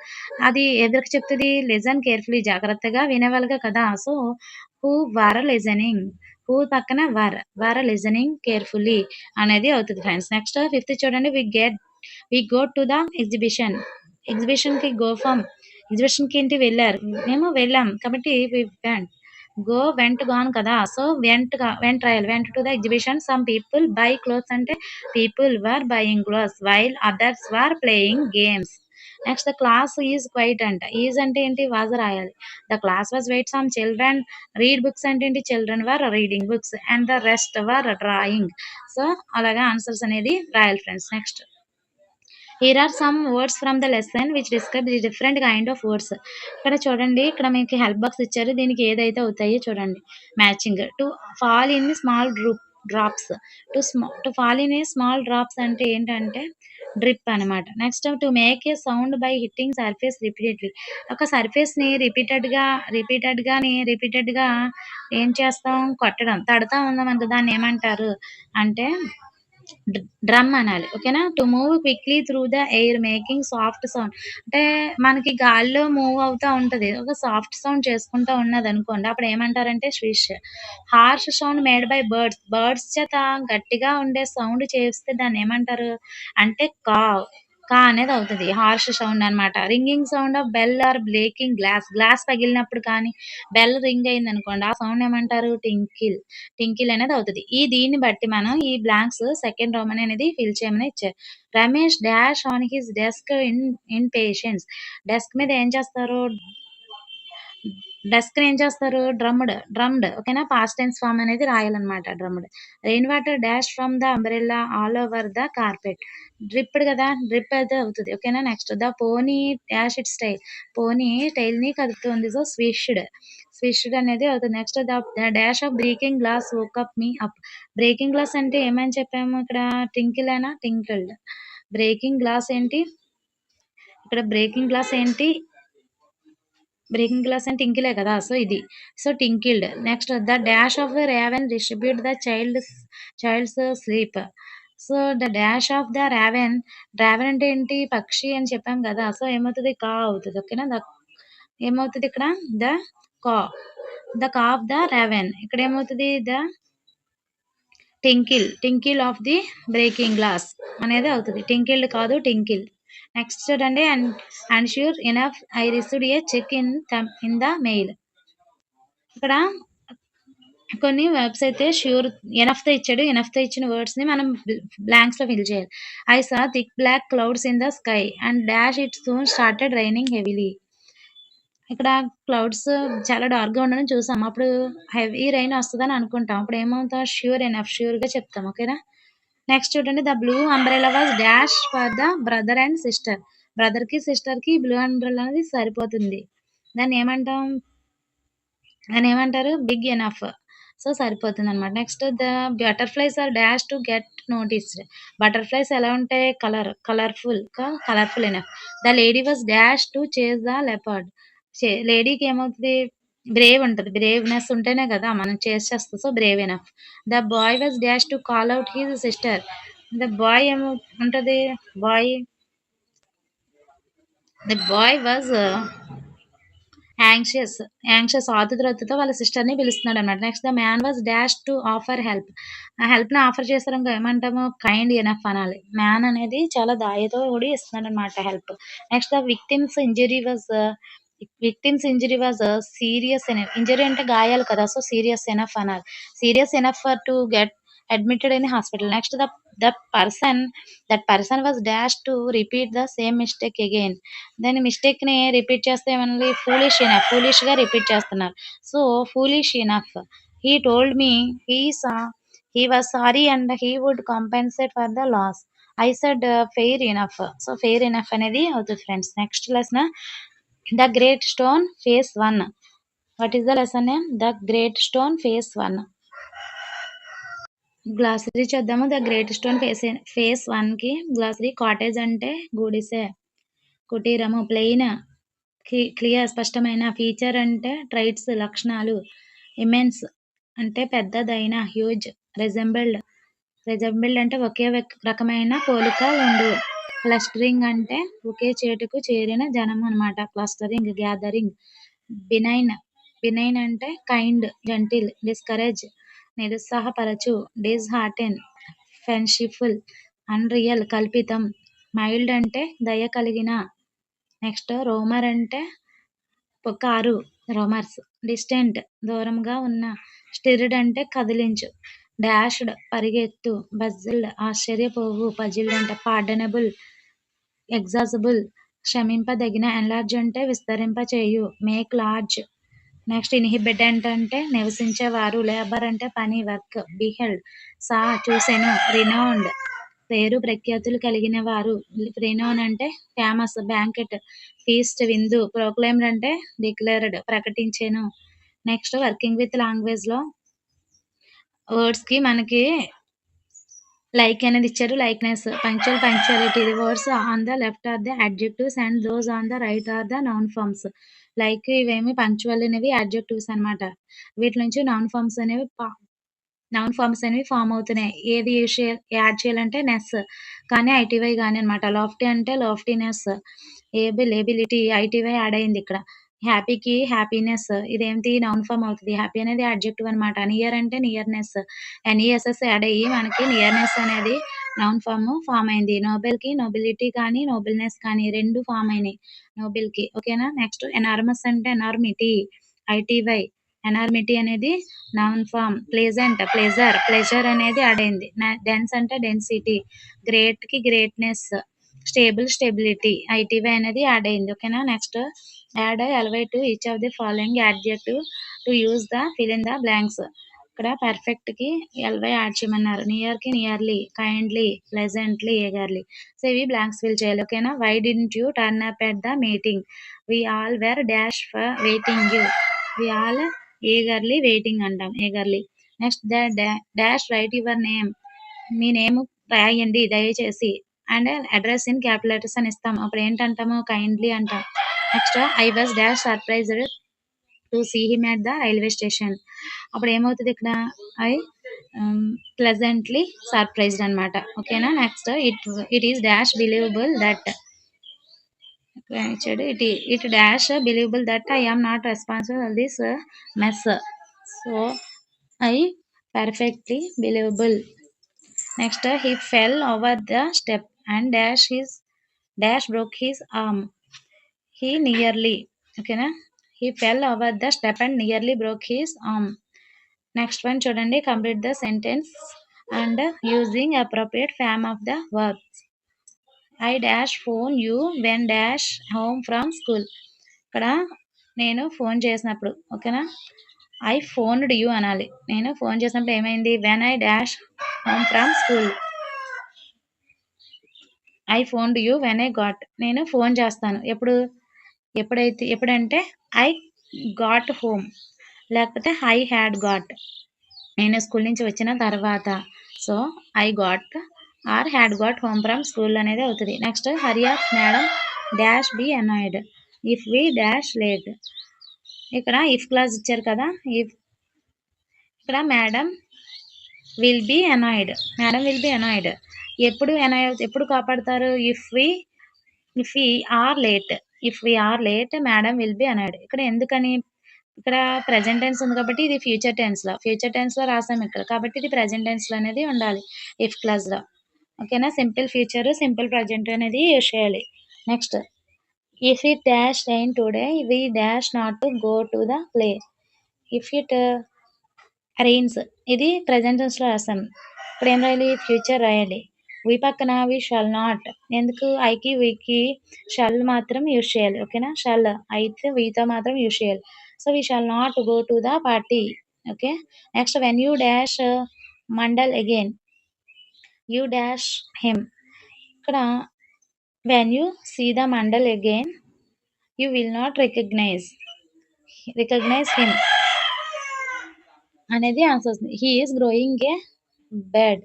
అది ఎవరికి చెప్తది? లిజన్ కేర్‌ఫుల్లీ జాగ్రత్తగా వినగలగా కదా! So, who were listening. Who పక్కన లిజనింగ్ కేర్‌ఫుల్లీ అనేది అవుతది ఫ్రెండ్స్. నెక్స్ట్ ఫిఫ్త్ చూడండి. వి గో టు ద ఎగ్జిబిషన్‌కి ఎగ్జిబిషన్‌కి ఏంటి వెళ్లారు. మేము వెళ్ళాం కాబట్టి వి వెంట్. వెంట్ కదా! సో, వెంట్ రాయాలి. Went to the exhibition. Some people buy clothes అంటే people were buying clothes while others were playing games. Next the class is quiet అంట. ఈజ్ అంటే ఏంటి? వాజ్ రాయాలి. The class was wait. Some children read books అంటే ఏంటి? Children were reading books and the rest were drawing. So, అలాగా answers అనేది రాయాలి friends. Next here are some words from the lesson which describe the different kind of words. ఇక్కడ చూడండి. ఇక్కడ మీకు help box ఇచ్చారు. దీనికి ఏదైతే అవుతాయో చూడండి. Matching. To fall in small drops. To fall in a small drops అంటే ఏంటంటే డ్రిప్ అనమాట. Next to make a sound by hitting surface repeatedly. ఒక సర్ఫేస్ని రిపీటెడ్గా ఏం చేస్తాం? కొట్టడం, తడతా ఉందాం అనుకో, దాన్ని ఏమంటారు అంటే డ్రమ్ అనాలి. ఓకేనా? To move quickly through the air making soft sound అంటే మనకి గాల్లో మూవ్ అవుతా ఉంటది. ఒక సాఫ్ట్ సౌండ్ చేసుకుంటా ఉన్నదనుకోండి. అప్పుడు ఏమంటారంటే swish. Harsh sound made by birds చేత గట్టిగా ఉండే సౌండ్ చేస్తే దాన్ని ఏమంటారు అంటే అనేది అవుతది. హార్ష్ సౌండ్ అనమాట. Ringing sound of bell or breaking glass పగిలినప్పుడు కానీ బెల్ రింగ్ అయిందనుకోండి. ఆ సౌండ్ ఏమంటారు? టింకిల్ అనేది అవుతది. దీన్ని బట్టి మనం ఈ బ్లాంక్స్ సెకండ్ రోమన్ అనేది ఫిల్ చేయమని ఇచ్చారు. Ramesh dash on his desk in patience. Desk మీద ఏం చేస్తారు? డ్రమ్డ్. ఓకేనా? పాస్ట్ టెన్స్ ఫామ్ అనేది రాయాలన్నమాట. Drummed. Rain water dash from the umbrella all over the carpet. Dripped కదా! డ్రిప్ అయితే అవుతుంది. ఓకేనా? Next the pony dash its tail. Pony tail ని కదుపుతుంది. సో, స్విష్డ్ అనేది అవుతుంది. Next the dash of breaking glass woke up me up. Breaking glass అంటే ఏమని చెప్పాము ఇక్కడ? టింకిల్డ్. బ్రేకింగ్ గ్లాస్ ఏంటి? ఇక్కడ బ్రేకింగ్ గ్లాస్ ఏంటి? బ్రేకింగ్ గ్లాస్ అంటే టింకిలే కదా! సో, ఇది. So, tinkled. Next the dash of raven distribute the child's sleep. So, the dash of the raven అంటే ఏంటి? పక్షి అని చెప్పాం కదా! సో, ఏమవుతది? అవుతది. ఓకేనా? ఏమవుతది ఇక్కడ? The caw. Of the raven. ఇక్కడ ఏమవుతది? The tinkle of the breaking glass అనేది అవుతది. టింకిల్డ్ కాదు, టింకిల్. నెక్స్ట్ చూడండి. And sure enough I received a cheque in the mail. ఇక్కడ కొన్ని వర్బ్స్ అయితే ఎనఫ్ తో ఇచ్చాడు. ఎనఫ్ తో ఇచ్చిన వర్డ్స్ ని మనం బ్లాంక్స్ లో ఫిల్ చేయాలి. I saw thick black clouds in the sky and dash it soon started raining heavily. ఇక్కడ క్లౌడ్స్ చాలా డార్క్ గా ఉండడం చూసాం. అప్పుడు హెవీ రైన్ వస్తుందని అనుకుంటాం. అప్పుడు ఏమవుతాం? ష్యూర్ గా చెప్తాం. ఓకేనా? నెక్స్ట్ చూడండి. The blue umbrella was dash for the brother and sister. Brother కి సిస్టర్ కి బ్లూ అంబ్రెల్లా అనేది సరిపోతుంది. దాన్ని ఏమంటారు? Big enough. సో, సరిపోతుంది అనమాట. Next the butterflies are dash to get noticed. Butterflies ఎలా ఉంటాయి? Colourful enough. The lady was dash to chase the leopard. లేడీకి ఏమవుతుంది? బ్రేవ్ ఉంటది. బ్రేవ్‌నెస్ ఉంటేనే కదా మనం చేస్తాం. So, brave enough. The boy was dash to call out his sister. The boy ఉంటది? ద బాయ్ వాజ్ యాంగ్షియస్ ఆతురతతో వాళ్ళ సిస్టర్‌ని పిలుస్తున్నాడు అన్నమాట. Next the man was dash to offer help. ఆ హెల్ప్‌ని ఆఫర్ చేసారనుకో ఏమంటాము? కైండ్ ఎనఫ్ అనాలి. మ్యాన్ అనేది చాలా దయతో కూడి ఇస్తున్నాడన్నమాట help. Next the victims injury was victims injury was serious enough. Injury అంటే గాయాలు కదా! సో, సీరియస్ ఎనఫ్ అనాలి. Serious enough for to get admitted in hospital. Next the person that person was dash to repeat the same mistake again. దాని మిస్టేక్‌ని repeat చేస్తే ఏమనాలి? Foolish enough. ఫూలిష్‌గా repeat చేస్తున్నారు. So, foolish enough. He told me he was sorry and he would compensate for the loss. I said fair enough. So, fair enough అనేది అవుతది friends. Next lesson the great stone face 1. What is the lesson name? The great stone face 1. Glossary చూద్దాము. The great stone face 1కి glossary cottage అంటే గుడిసె, కుటీరము, plain clear స్పష్టమైన, feature అంటే traits లక్షణాలు, ఇమెన్స్ అంటే పెద్దదైన, హ్యూజ్, రిజెంబిల్డ్ అంటే ఒకే రకమైన పోలిక ఉండు, క్లస్టరింగ్ అంటే ఒకే చేటుకు చేరిన జనం అనమాట, క్లస్టరింగ్ గ్యాదరింగ్, బినైన్ అంటే కైండ్ జెంటిల్, డిస్కరేజ్ నిరుత్సాహపరచు, డిస్హార్టెన్ ఫెన్షిఫుల్, అన్రియల్ కల్పితం, మైల్డ్ అంటే దయ కలిగిన. నెక్స్ట్ రోమర్ అంటే కారు, రోమర్స్, డిస్టెంట్ దూరంగా ఉన్న, స్టిర్డ్ అంటే కదిలించు, డాష్డ్ పరిగెత్తు, బజిల్డ్ ఆశ్చర్యపోవు, పజిల్డ్ అంటే పార్డనబుల్, ఎగ్జాజబుల్ క్షమింపదగిన, ఎన్లార్జ్ అంటే విస్తరింపచేయు, మేక్ లార్జ్. నెక్స్ట్ ఇన్హిబిటెంట్ అంటే నివసించేవారు, లేబర్ అంటే పని, వర్క్, బిహెల్డ్ చూసెను, రినౌండ్ పేరు ప్రఖ్యాతులు కలిగిన వారు, రినౌన్ అంటే ఫేమస్, బ్యాంకెట్ ఫీస్ట్ విందు, ప్రోక్లైమ్డ్ అంటే డిక్లేర్డ్ ప్రకటించెను. నెక్స్ట్ వర్కింగ్ విత్ లాంగ్వేజ్ లో వర్డ్స్ కి మనకి లైక్ అనేది ఇచ్చారు, likeness, punctuality. The words on the left are the adjectives and those on the right are the noun forms. Like ఇవేమి punctual అనేవి అడ్జెక్టివ్స్ అనమాట. వీటి నుంచి నౌన్ ఫార్మ్స్ అనేవి ఫామ్ అవుతున్నాయి. ఏది యాడ్ చేయాలంటే నెస్ కానీ ఐటీవై కానీ అనమాట. లాఫ్టీ అంటే లాఫ్టీనెస్, ఏబిలిటీ ఐటీవై యాడ్ అయింది ఇక్కడ. హ్యాపీకి హ్యాపీనెస్, ఇదేంటి నౌన్ ఫామ్ అవుతుంది. హ్యాపీ అనేది అడ్జెక్టివ్ అనమాట. నియర్ అంటే నియర్నెస్, ఎన్ఈఎస్ఎస్ యాడ్ అయ్యి మనకి నియర్నెస్ అనేది నౌన్ ఫామ్ అయింది. నోబెల్ కి నోబిలిటీ కానీ నోబెల్నెస్ కానీ రెండు ఫామ్ అయినాయి నోబెల్ కి. ఓకేనా. నెక్స్ట్ ఎనార్మస్ అంటే ఎనార్మిటీ, ఐటీవై. ఎనార్మిటీ అనేది నౌన్ ఫామ్. ప్లెజర్ అనేది యాడ్ అయింది. డెన్స్ అంటే డెన్సిటీ, గ్రేట్ కి గ్రేట్నెస్, స్టెబిలిటీ, ఐటీవై అనేది యాడ్ అయింది. ఓకేనా. Next add LY to each of the following adjective to use the fill in the blanks. ఇక్కడ పర్ఫెక్ట్ కి ఎల్వై యాడ్ చేయమన్నారు. నియర్ కి nearly, kindly, pleasantly, eagerly. So ఇవి blanks fill చేయాలి. ఓకేనా. Why didn't you turn up at the meeting? We all were dash for waiting you. We all eagerly waiting అంటాం, eagerly. Next dash write your name. మీ name రాయండి దయచేసి. And address in capital letters అని ఇస్తాం. అప్పుడు ఏంటంటాము? Kindly అంటాం. Next I was dash surprised to see him at the railway station. అప్పుడు ఏమవుతుంది ఇక్కడ? ఐ ప్లెజెంట్లీ సర్ప్రైజ్డ్ అనమాట. ఓకేనా. Next it is dash believable that it dash believable that I am not responsible for this mess. So I perfectly believable. Next he fell over the step and broke his arm. He nearly, okay na, he fell over the step and nearly broke his arm. Next one chudandi, complete the sentence and using appropriate form of the verbs. I dash phone you when dash home from school. ఇక్కడ నేను phone చేసినప్పుడు, ఓకేనా, I phoned you అనాలి. నేను phone చేసినప్పుడు ఏమైంది? When I dash home from school. I phoned you when I got. నేను phone చేస్తాను ఎప్పుడంటే ఐ గాట్ హోమ్, లేకపోతే ఐ హ్యాడ్ గాట్, నేను స్కూల్ నుంచి వచ్చిన తర్వాత. So I got or had got home from school అనేది అవుతుంది. Next hurry up madam dash be annoyed if we dash late. ఇక్కడ ఇఫ్ క్లాజ్ ఇచ్చారు కదా, ఇక్కడ మేడం విల్ బి అనాయిడ్. ఎప్పుడు కాపాడతారు? If we are late madam will be annoyed. ఇక్కడ ఎందుకని? ఇక్కడ ప్రెజెంట్ టెన్స్ ఉంది కాబట్టి ఇది ఫ్యూచర్ టెన్స్ లో రాసాం ఇక్కడ, కాబట్టి ఇది ప్రెజెంట్ టెన్స్ లో అనేది ఉండాలి ఇఫ్ క్లాజ్ లో. ఓకేనా. సింపుల్ ఫ్యూచర్, సింపుల్ ప్రెజెంట్ అనేది యూజ్ చేయాలి. Next If it dash rain today, we dash not to go to the play. If it rains, ఇది ప్రజెంట్ టెన్స్ లో రాసాం. ఇప్పుడు ఏం రాయాలి? ఫ్యూచర్ రాయాలి. వి పక్కన వి షాల్ నాట్. ఎందుకు? ఐకి వికి షాల్ మాత్రం యూజ్ చేయాలి. ఓకేనా? షాల్ అయితే వీతో మాత్రం యూజ్ చేయాలి. So we shall not go to the party. Okay. Next when you dash Mandal again, you dash him. ఇక్కడ when you see the Mandal again, you will not recognize him అనేది answer వస్తుంది. He is growing a beard.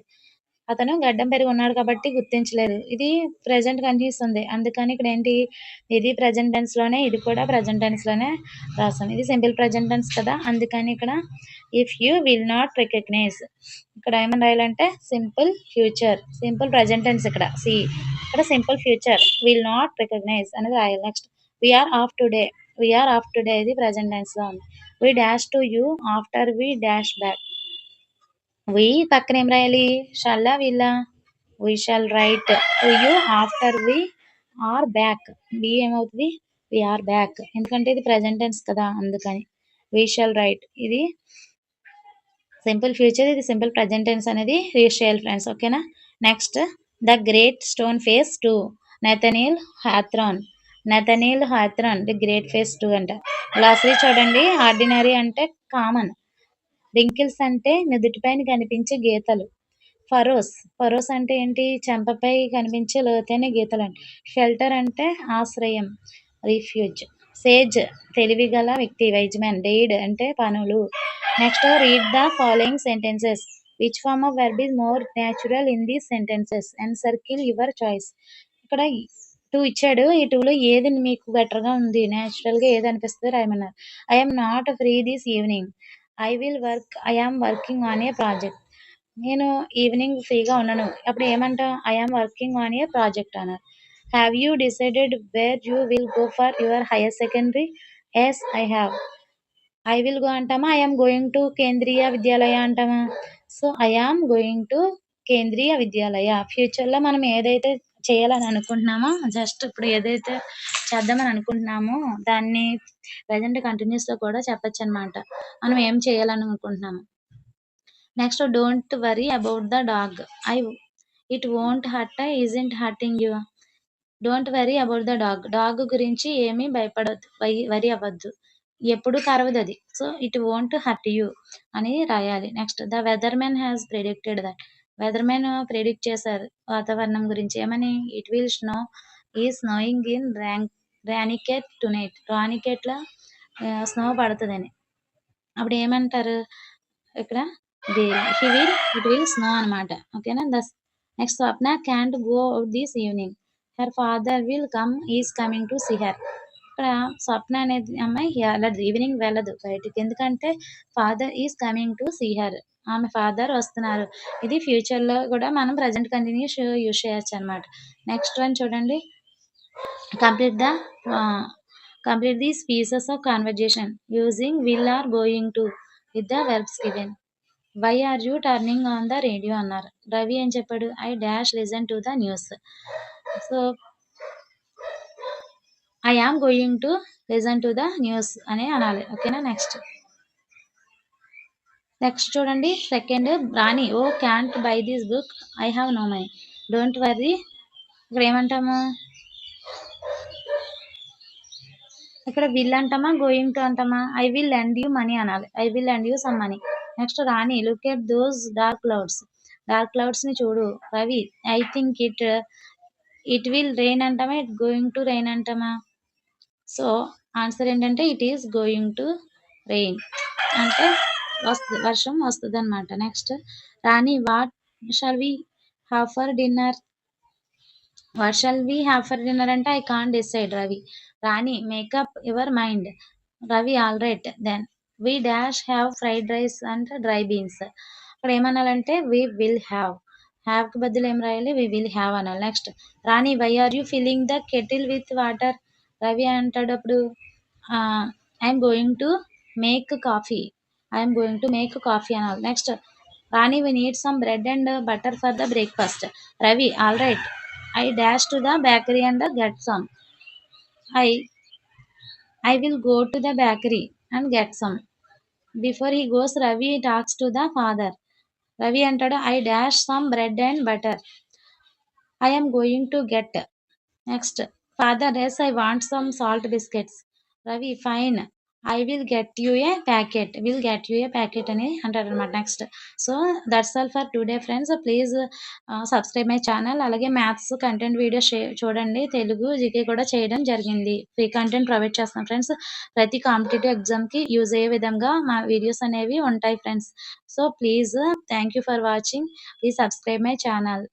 అతను గడ్డం పెరిగి ఉన్నాడు కాబట్టి గుర్తించలేదు. ఇది ప్రెజెంట్ కనిపిస్తుంది, అందుకని ఇక్కడ ఏంటి, ఇది ప్రెజెంట్ టెన్స్ లోనే, ఇది కూడా ప్రెజెంట్ టెన్స్ లోనే రాసాం. ఇది సింపుల్ ప్రెజెంట్ టెన్స్ కదా, అందుకని ఇక్కడ if you will not recognize, ఇక్కడ ఏమని రాయాలంటే simple future, simple present tense. ఇక్కడ సి, ఇక్కడ simple future, will not recognize అనేది రాయాలి. Next we are off today, we are off today ఇది ప్రెజెంట్ టెన్స్ లో ఉంది. We dash to you after we dash back. We పక్కన ఏం రాయాలి? షల్లా విల్లా? We shall write to you after we are back. We ఏమవుతుంది? వి ఆర్ బ్యాక్, ఎందుకంటే ఇది ప్రెజెంట్ టెన్స్ కదా, అందుకని వి షాల్ రైట్. ఇది సింపుల్ ఫ్యూచర్, ఇది సింపుల్ ప్రెజెంట్ టెన్స్ అనేది యూజ్ చేయాలి ఫ్రెండ్స్. ఓకేనా? Next the great stone face 2, Nathaniel Hawthorne. Nathaniel Hawthorne the great face 2 అంట. గ్లాసరీ చూడండి. ఆర్డినరీ అంటే కామన్, రింకిల్స్ అంటే నుదుటిపైన కనిపించే గీతలు, ఫరోస్, ఫరోస్ అంటే ఏంటి? చెంపపై కనిపించే లోతైన గీతలు అండి. షెల్టర్ అంటే ఆశ్రయం, రిఫ్యూజ్. సేజ్ తెలివిగల వ్యక్తి, వైజ్ మ్యాన్. డెయిడ్ అంటే పనులు. Next read the following sentences. Which form of verb is more natural in these sentences and circle your choice. ఇక్కడ 2 ఇచ్చాడు. ఈ 2లో ఏది మీకు బెటర్ గా ఉంది, న్యాచురల్ గా ఏది అనిపిస్తుంది రాయమన్నారు. I'm not free this evening, I am working on a project. నేను ఈవినింగ్ ఫ్రీగా ఉన్నాను. అప్పుడు ఏమంటా? I am working on a project అన్నారు. Have you decided where you will go for your higher secondary? Yes I have. I will go అంటామా, I am going to Kendriya Vidyalaya అంటామా? So I am going to Kendriya Vidyalaya. Future లో మనం ఏదైతే చేయాలని అనుకుంటున్నామో, just ఇప్పుడు ఏదైతే చేద్దామని అనుకుంటున్నామో దాన్ని ప్రజెంట్ కంటిన్యూస్ లో కూడా చెప్పొచ్చు అనమాట, మనం ఏం చేయాలని అనుకుంటున్నాము. Next don't worry about the dog, it won't hurt isn't hurting you. Don't worry about the dog, dog గురించి ఏమీ భయపడద్దు, వరి అవ్వద్దు, ఎప్పుడు కరవదు అది. So it won't hurt you అని రాయాలి. Next the weather man has predicted that, weather man predict చేశారు వాతావరణం గురించి, ఏమని? ఇట్ విల్ స్నో ఈ snowing in Ranikhet tonight, Ranikhet లో స్నో పడుతుందని. అప్పుడు ఏమంటారు ఇక్కడ? ఇట్ విల్ స్నో అనమాట. ఓకేనా? Next Swapna can't go out this evening, her father will come is coming to see her. ఇక్కడ స్వప్న అనేది అమ్మాయి వెళ్ళదు, ఈవినింగ్ వెళ్ళదు బయటికి, ఎందుకంటే father is coming to see her, ఆమె ఫాదర్ వస్తున్నారు. ఇది ఫ్యూచర్ లో కూడా మనం ప్రజెంట్ కంటిన్యూస్ యూజ్ చేయొచ్చు అనమాట. నెక్స్ట్ వన్ చూడండి. Complete the complete these pieces of conversation using will are going to with the verbs given. Why are you turning on the radio అన్నారు. రవి ఏం చెప్పాడు? I dash listen to the news. So I am going to listen to the news అని అనాలి. ఓకేనా? Next చూడండి. Second Rani, oh can't buy this book, I have no money. Don't worry, ఇక్కడ ఏమంటాము? ఇక్కడ విల్ అంటామా, గోయింగ్ టు అంటామా? I will lend you money అనాలి. I will lend you some money. Next Rani, look at those dark clouds, dark clouds ని చూడు. Ravi, I think it will rain అంటామా, it going to rain అంటామా? So answer ఏంటంటే it is going to rain, అంటే వర్షం వస్తుంది అనమాట. Next Rani, what shall we have for dinner? What shall we have for dinner అంటే I can't decide. Ravi, Rani, make up your mind. Ravi, all right then we dash have fried rice and dry beans. ఇక్కడ ఏమనాలంటే we will have, have కి బదులు ఏం రాయాలి? We will have అనాలి. Next Rani, why are you filling the kettle with water? Ravi అంటాడు అప్పుడు I'm going to make coffee, I'm going to make coffee అనాలి. Next Rani, we need some bread and butter for the breakfast. Ravi, all right, I dash to the bakery and get some. I I will go to the bakery and get some. Before he goes, Ravi talks to the father. Ravi అంటాడు, I dash some bread and butter. I am going to get. Next, father, yes, I want some salt biscuits. Ravi, fine. I will get you a packet. Will get you a packet అని అంటారు అనమాట next. So that's all for today friends. Please subscribe my channel. అలాగే maths content videos చూడండి. Telugu GK కూడా చేయడం జరిగింది. Free content provide చేస్తాం friends. ప్రతి కాంపిటేటివ్ ఎగ్జామ్కి యూజ్ అయ్యే విధంగా మా వీడియోస్ అనేవి ఉంటాయి friends. So please thank you for watching. Please subscribe my channel.